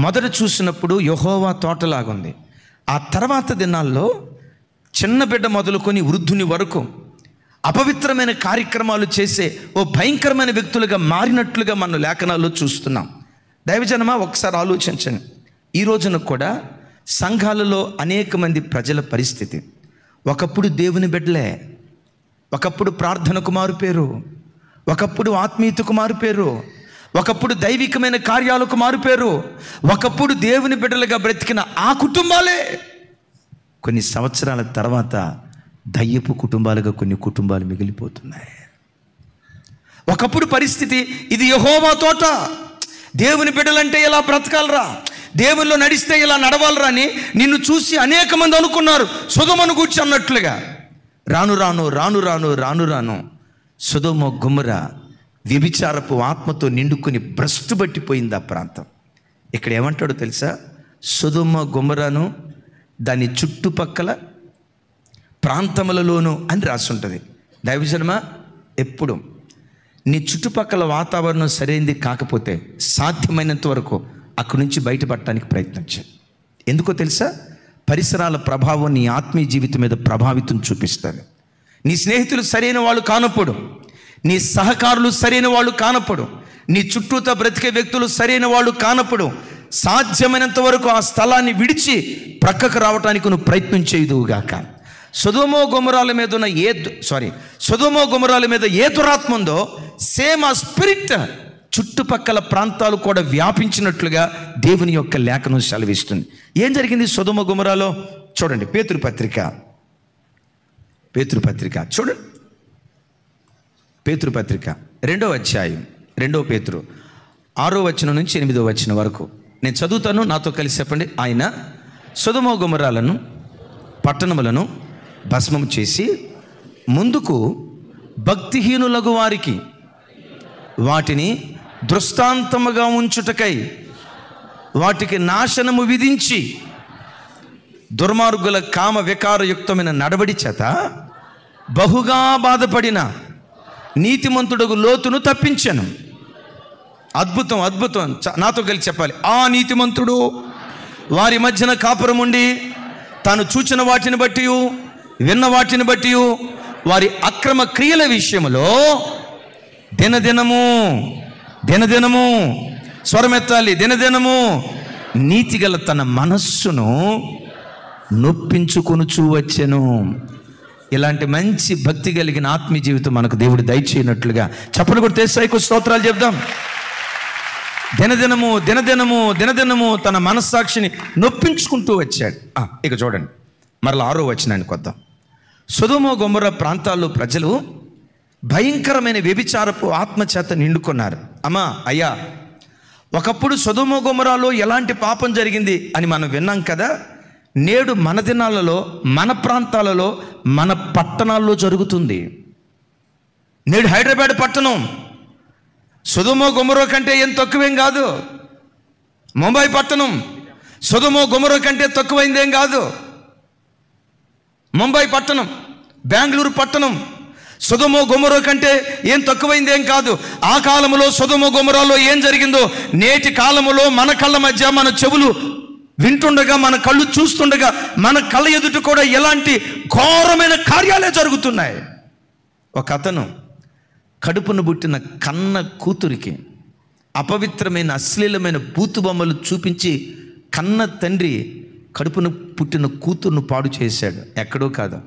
S1: మొదట చూసినప్పుడు యెహోవా తోటలాగుంది. ఆ తర్వాత దినాల్లో చిన్న బిడ్డ మొదలుకొని వృద్ధుని వరకు అపవిత్రమైన కార్యక్రమాలు చేసే ఓ భయంకరమైన వ్యక్తులుగా మారినట్లుగా మనం లేఖనాల్లో చూస్తున్నాం. దైవజనమా, ఒకసారి ఆలోచించండి. ఈ రోజున కూడా సంఘాలలో అనేక మంది ప్రజల పరిస్థితి, ఒకప్పుడు దేవుని బిడ్డలే, ఒకప్పుడు ప్రార్థనకు మారుపేరు, ఒకప్పుడు ఆత్మీయతకు మారుపేరు, ఒకప్పుడు దైవికమైన కార్యాలకు మారుపేరు, ఒకప్పుడు దేవుని బిడ్డలుగా బ్రతికిన ఆ కుటుంబాలే కొన్ని సంవత్సరాల తర్వాత దయ్యపు కుటుంబాలుగా కొన్ని కుటుంబాలు మిగిలిపోతున్నాయి. ఒకప్పుడు పరిస్థితి, ఇది యెహోవా తోట, దేవుని బిడ్డలంటే ఇలా బ్రతకాలరా, దేవుల్లో నడిస్తే ఇలా నడవాలరా అని నిన్ను చూసి అనేక మంది అనుకున్నారు సొదొమను గూర్చి అన్నట్లుగా. రాను రాను సొదొమ గొమొర వ్యభిచారపు ఆత్మతో నిండుకొని భ్రష్టు పట్టిపోయింది ఆ ప్రాంతం. ఇక్కడ ఏమంటాడో తెలుసా? సొదొమ గొమొరను దాని చుట్టుపక్కల ప్రాంతములలోను అని రాసుంటుంది. దైవజనమా, ఎప్పుడు నీ చుట్టుపక్కల వాతావరణం సరైనది కాకపోతే సాధ్యమైనంత వరకు అక్కడి నుంచి బయటపడటానికి ప్రయత్నించు. ఎందుకో తెలుసా? పరిసరాల ప్రభావం నీ ఆత్మీయ జీవితం మీద ప్రభావితం చూపిస్తుంది. నీ స్నేహితులు సరైన వాళ్ళు కానప్పుడు, నీ సహకారులు సరైన వాళ్ళు కానప్పుడు, నీ చుట్టూతో బ్రతికే వ్యక్తులు సరైన వాళ్ళు కానప్పుడు సాధ్యమైనంత వరకు ఆ స్థలాన్ని విడిచి ప్రక్కకు రావటానికి నువ్వు ప్రయత్నం చేయదువుగాక. సొదొమ గొమొరాల మీద ఏ దురాత్మ ఉందో సేమ్ ఆ స్పిరిట్ చుట్టుపక్కల ప్రాంతాలు కూడా వ్యాపించినట్లుగా దేవుని యొక్క లేఖనం సెలవిస్తుంది. ఏం జరిగింది సొదొమ గొమొరాలో? చూడండి, పేతురు పత్రిక చూడండి. పేతురు పత్రిక 2వ అధ్యాయం 2 పేతురు 6వ వచనం నుంచి 8వ వచనం వరకు నేను చదువుతాను, నాతో కలిసి చెప్పండి. ఆయన సొదొమ గొమొరాలను పట్టణములను భస్మం చేసి ముందుకు భక్తిహీనులగు వారికి వాటిని దృష్టాంతముగా ఉంచుటకై వాటికి నాశనము విధించి దుర్మార్గుల కామ వికారయుక్తమైన నడవడి చేత బహుగా బాధపడిన నీతిమంతుడగు లోతును తప్పించెను. అద్భుతం. నాతో కలిసి చెప్పాలి. ఆ నీతిమంతుడు వారి మధ్యన కాపురం ఉండి తాను చూచిన వాటిని బట్టి విన్న వాటిని బట్టి వారి అక్రమ క్రియల విషయంలో దినదినము స్వరమెత్తాలి, దినదినము నీతిగల తన మనస్సును నొప్పించుకొనుచూ వచ్చెను. ఇలాంటి మంచి భక్తి కలిగిన ఆత్మీయ జీవితం మనకు దేవుడు దయచేయనట్లుగా చప్పట్లు కొట్టి యేసయ్యకు స్తోత్రాలు చెప్దాం. దినదినము తన మనస్సాక్షిని నొప్పించుకుంటూ వచ్చాడు. ఇక చూడండి, మరలా 6వ వచనానికి వద్దాం. సొదొమ గొమొర్రా ప్రాంతాల్లో ప్రజలు భయంకరమైన వ్యభిచారపు ఆత్మచేత నిండుకున్నారు. అమ్మా అయ్యా, ఒకప్పుడు సొదొమ గొమొర్రాలో ఎలాంటి పాపం జరిగింది అని మనం విన్నాం కదా. నేడు మన దినాలలో, మన ప్రాంతాలలో, మన పట్టణాల్లో జరుగుతుంది. నేడు హైదరాబాద్ పట్టణం సొదొమ గొమొర్రా కంటే ఏం తక్కువేం కాదు. ముంబై పట్టణం సొదొమ గొమొర్రా కంటే తక్కువైందేం కాదు. ముంబై పట్టణం, బెంగళూరు పట్టణం సొదొమ గొమొర్రా కంటే ఏం తక్కువైందేం కాదు. ఆ కాలంలో సొదొమ గొమొర్రాలో ఏం జరిగిందో నేటి కాలంలో మన కళ్ళ మధ్య, మన చెవులు వింటుండగా, మన కళ్ళు చూస్తుండగా, మన కళ్ళ ఎదుట కూడా ఎలాంటి ఘోరమైన కార్యాలే జరుగుతున్నాయి. ఒక అతను కడుపును పుట్టిన కన్న కూతురికి అపవిత్రమైన అశ్లీలమైన బూతు బొమ్మలు చూపించి కన్న తండ్రి కడుపును పుట్టిన కూతురును పాడు చేశాడు. ఎక్కడో కాదు,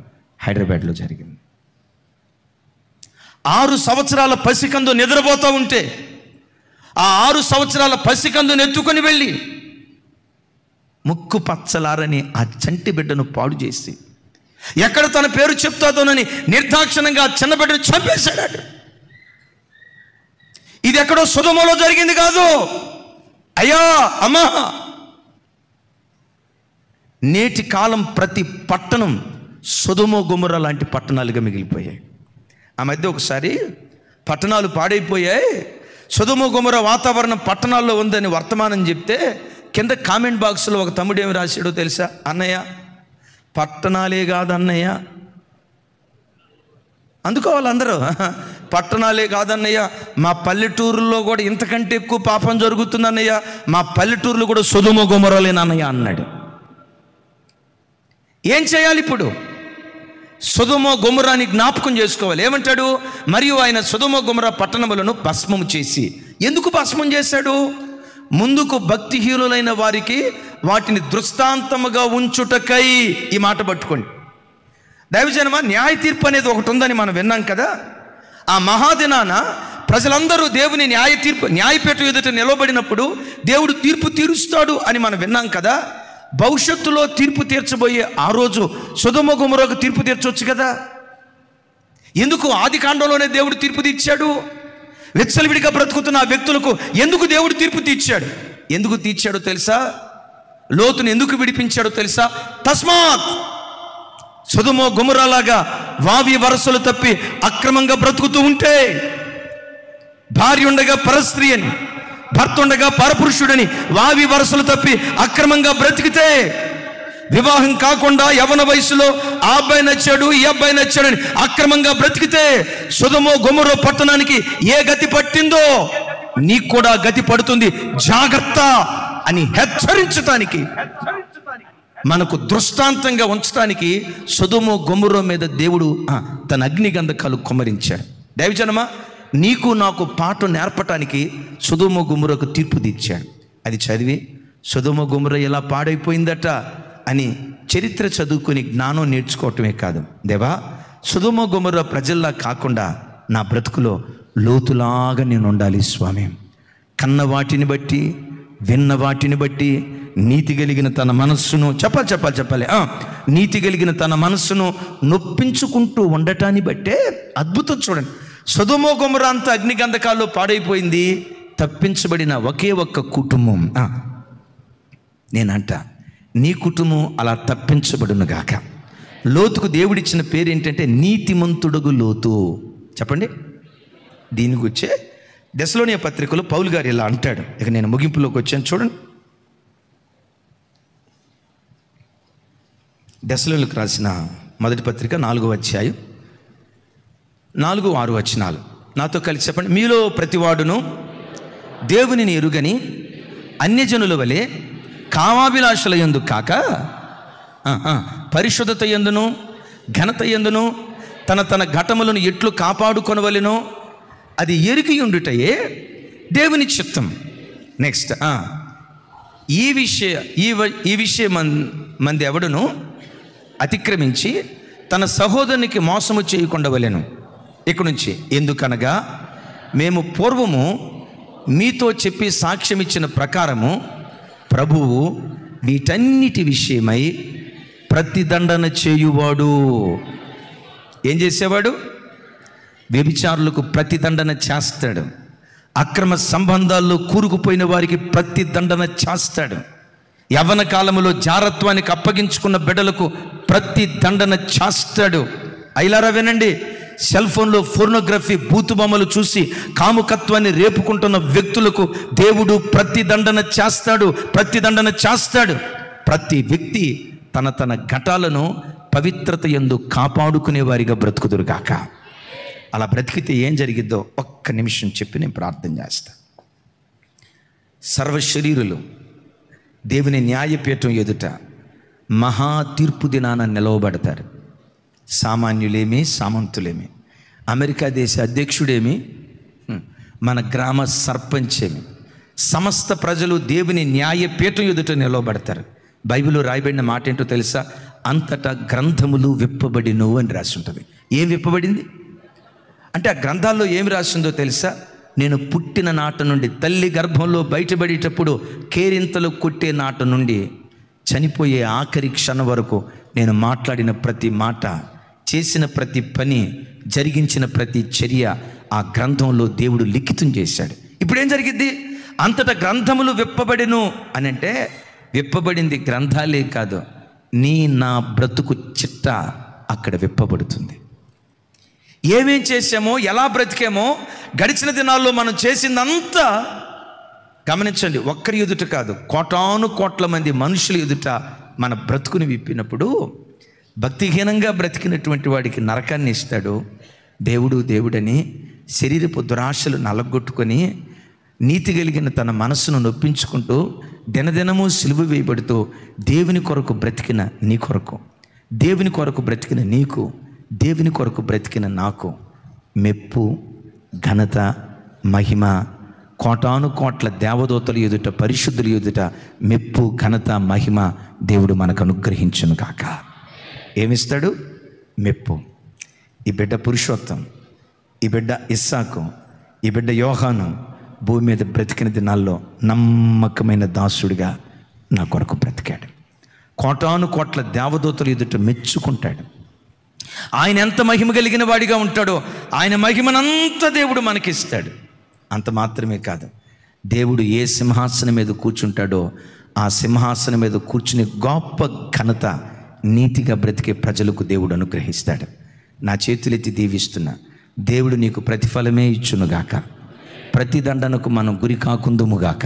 S1: హైదరాబాద్లో జరిగింది. 6 సంవత్సరాల పసికందు నిద్రపోతూ ఉంటే ఆ 6 సంవత్సరాల పసికందును ఎత్తుకొని వెళ్ళి ముక్కు పచ్చలారని ఆ చంటి బిడ్డను పాడు చేసి ఎక్కడ తన పేరు చెప్తాదోనని నిర్దాక్షిణంగా చిన్న బిడ్డను చంపేశాడు. ఇది ఎక్కడో సొదొమలో జరిగింది కాదు. అయ్యా అమ్మా, నేటి కాలం ప్రతి పట్టణం సొదొమ గొమొర్రా లాంటి పట్టణాలుగా మిగిలిపోయాయి. ఆ మధ్య ఒకసారి పట్టణాలు పాడైపోయాయి, సొదొమ గొమొర్రా వాతావరణం పట్టణాల్లో ఉందని వర్తమానం చెప్తే కింద కామెంట్ బాక్స్లో ఒక తమ్ముడు ఏమి రాశాడో తెలుసా? అన్నయ్య, పట్టణాలే కాదన్నయ్య. అందుకోవాలి అందరూ, పట్టణాలే కాదన్నయ్య, మా పల్లెటూరులో కూడా ఇంతకంటే ఎక్కువ పాపం జరుగుతుందన్నయ్య, మా పల్లెటూరులో కూడా సొదొమ గొమొర్రాలేనన్నయ్య అన్నాడు. ఏం చేయాలి ఇప్పుడు? సొదొమ గొమొర్రాని జ్ఞాపకం చేసుకోవాలి. ఏమంటాడు? మరియు ఆయన సొదొమ గొమొర్రా పట్టణములను భస్మము చేసి. ఎందుకు భస్మం చేశాడు? ముందుకు భక్తిహీనులైన వారికి వాటిని దృష్టాంతముగా ఉంచుటకై. ఈ మాట పట్టుకోండి దైవజనమా. న్యాయ తీర్పు అనేది ఒకటి ఉందని మనం విన్నాం కదా. ఆ మహాదినాన ప్రజలందరూ దేవుని న్యాయపీఠం ఎదుట నిలబడినప్పుడు దేవుడు తీర్పు తీరుస్తాడు అని మనం విన్నాం కదా. భవిష్యత్తులో తీర్పు తీర్చబోయే ఆ రోజు సొదొమ గొమొర్రాకు తీర్పు తీర్చవచ్చు కదా. ఎందుకు ఆది కాండంలోనే దేవుడు తీర్పు తీర్చాడు? విచ్చలవిడిగా బ్రతుకుతున్న ఆ వ్యక్తులకు ఎందుకు దేవుడు తీర్పు తీర్చాడు? ఎందుకు తీర్చాడో తెలుసా? లోతును ఎందుకు విడిపించాడో తెలుసా? తస్మాత్ సొదొమ గొమొర్రాలాగా వావి వరసలు తప్పి అక్రమంగా బ్రతుకుతూ ఉంటే, భార్య ఉండగా పరస్త్రీ అని, భర్త ఉండగా పరపురుషుడని వావి వరసలు తప్పి అక్రమంగా బ్రతికితే, వివాహం కాకుండా యవన వయసులో ఆ అబ్బాయి నచ్చాడు, ఈ అబ్బాయి నచ్చాడని అక్రమంగా బ్రతికితే, సొదొమ గొమొర్రా పట్టణానికి ఏ గతి పట్టిందో నీకు కూడా గతి పడుతుంది, జాగ్రత్త అని హెచ్చరించటానికి, మనకు దృష్టాంతంగా ఉంచడానికి సొదొమ గొమొర్రా మీద దేవుడు తన అగ్నిగంధకాలు కుమ్మరించాడు. దైవజనమా, నీకు నాకు పాఠం నేర్పటానికి సొదొమ గొమొర్రాకు తీర్పు తీర్చాడు. అది చదివి సొదొమ గొమొర్రా ఎలా పాడైపోయిందట అని చరిత్ర చదువుకొని జ్ఞానం నేర్చుకోవటమే కాదు, దేవా సొదొమ గొమొర్రా ప్రజల్లా కాకుండా నా బ్రతుకులో లోతులాగా నేను ఉండాలి స్వామి. కన్న వాటిని బట్టి, విన్న వాటిని బట్టి నీతి కలిగిన తన మనస్సును చెప్పాలి నీతి కలిగిన తన మనస్సును నొప్పించుకుంటూ ఉండటాన్ని బట్టే అద్భుతం. చూడండి, సొదొమ గొమొర్రా అంతా అగ్నిగంధకాల్లో పాడైపోయింది, తప్పించబడిన ఒకే ఒక్క కుటుంబం. నేనంట నీ కుటుంబం అలా తప్పించబడును గాక. లోతుకు దేవుడిచ్చిన పేరు ఏంటంటే నీతిమంతుడుగు లోతు. చెప్పండి. దీని గురించే దెసలోనియ పత్రికలో పౌలు గారు ఇలా అంటాడు. ఇక నేను ముగింపులోకి వచ్చాను. చూడండి, దెసలోనికి రాసిన మొదటి పత్రిక 4వ అధ్యాయం 4-6 వచనాలు నాతో కలిసి చెప్పండి. మీలో ప్రతివాడును దేవునిని ఎరుగని అన్యజనుల వలె కామాభిలాషల యందు కాక పరిశుద్ధత యందును ఘనత యందును తన ఘటములను ఎట్లు కాపాడుకొనవలెనో అది ఎరిగి ఉండుటయే దేవుని చిత్తం. నెక్స్ట్, ఈ విషయ మంది ఎవడును అతిక్రమించి తన సహోదరునికి మోసము చేయకుండవలెను. ఇక్కడ నుంచి, ఎందుకనగా మేము పూర్వము మీతో చెప్పి సాక్ష్యం ఇచ్చిన ప్రకారము ప్రభువు వీటన్నిటి విషయమై ప్రతిదండన చేయువాడు. ఏం చేసేవాడు? వ్యభిచారులకు ప్రతిదండన చేస్తాడు. అక్రమ సంబంధాల్లో కూరుకుపోయిన వారికి ప్రతిదండన చేస్తాడు. యవ్వన కాలంలో జారత్వానికి అప్పగించుకున్న బిడ్డలకు ప్రతిదండన చేస్తాడు. అయిలారా వినండి, సెల్ ఫోన్లో ఫోర్నోగ్రఫీ బూతుబొమ్మలు చూసి కాముకత్వాన్ని రేపుకుంటున్న వ్యక్తులకు దేవుడు ప్రతిదండన చేస్తాడు, ప్రతిదండన చేస్తాడు. ప్రతి వ్యక్తి తన తన ఘటాలను పవిత్రత యందు కాపాడుకునే వారిగా బ్రతుకుదురు గాక. అలా బ్రతికితే ఏం జరిగిద్దో ఒక్క నిమిషం చెప్పి నేను ప్రార్థన చేస్తా. సర్వ శరీరులు దేవుని న్యాయపీఠం ఎదుట మహా తీర్పు దినాన నిలవబడతారు. సామాన్యులేమి, సామంతులేమి, అమెరికా దేశ అధ్యక్షుడేమి, మన గ్రామ సర్పంచ్ ఏమి, సమస్త ప్రజలు దేవుని న్యాయపీఠం ఎదుట నిలవబడతారు. బైబిల్లో రాయబడిన మాట ఏంటో తెలుసా? అంతటా గ్రంథములు విప్పబడిను అని రాసి ఉంటుంది. ఏం విప్పబడింది అంటే ఆ గ్రంథాల్లో ఏమి రాసిందో తెలుసా? నేను పుట్టిన నాట నుండి, తల్లి గర్భంలో బయటపడేటప్పుడు కేరింతలు కొట్టే నాట నుండి చనిపోయే ఆఖరి క్షణం వరకు నేను మాట్లాడిన ప్రతి మాట, చేసిన ప్రతి పని, జరిగించిన ప్రతి చర్య ఆ గ్రంథంలో దేవుడు లిఖితం చేశాడు. ఇప్పుడు ఏం జరిగింది? అంతటా గ్రంథములు విప్పబడిను అని అంటే విప్పబడింది గ్రంథాలే కాదు, నీ నా బ్రతుకు చిట్ట అక్కడ విప్పబడుతుంది. ఏమేం చేసామో, ఎలా బ్రతికామో, గడిచిన దినాల్లో మనం చేసిందంతా గమనించండి. ఒక్కరి ఎదుట కాదు, కోటాను కోట్ల మంది మనుషుల ఎదుట మన బ్రతుకుని విప్పినప్పుడు భక్తిహీనంగా బ్రతికినటువంటి వాడికి నరకాన్ని ఇస్తాడు దేవుడు. దేవుడని శరీరపు దురాశలు నలగొట్టుకొని నీతి కలిగిన తన మనస్సును నొప్పించుకుంటూ దినదినము సిలువ వేయబడుతూ దేవుని కొరకు బ్రతికిన నీ కొరకు, దేవుని కొరకు బ్రతికిన నీకు, దేవుని కొరకు బ్రతికిన నాకు మెప్పు, ఘనత, మహిమ, కోటాను కోట్ల దేవదూతలు ఎదుట, పరిశుద్ధులు ఎదుట మెప్పు, ఘనత, మహిమ దేవుడు మనకు అనుగ్రహించును కాక. ఏమిస్తాడు? మెప్పు. ఈ బిడ్డ పురుషోత్తం, ఈ బిడ్డ ఇస్సాకు, ఈ బిడ్డ యోహాను భూమి మీద బ్రతికిన దినాల్లో నమ్మకమైన దాసుడిగా నా కొరకు బ్రతికాడు. కోటాను కోట్ల దేవదూతలు ఎదుట మెచ్చుకుంటాడు. ఆయన ఎంత మహిమ కలిగిన వాడిగా ఉంటాడో ఆయన మహిమనంతా దేవుడు మనకిస్తాడు. అంత మాత్రమే కాదు, దేవుడు ఏ సింహాసనం మీద కూర్చుంటాడో ఆ సింహాసనం మీద కూర్చుని గొప్ప ఘనత, నీతిగా బ్రతికే ప్రజలకు దేవుడు అనుగ్రహిస్తాడు. నా చేతులెత్తి దీవిస్తున్నా, దేవుడు నీకు ప్రతిఫలమే ఇచ్చునుగాక. ప్రతిదండనకు మనం గురి కాకుందుముగాక.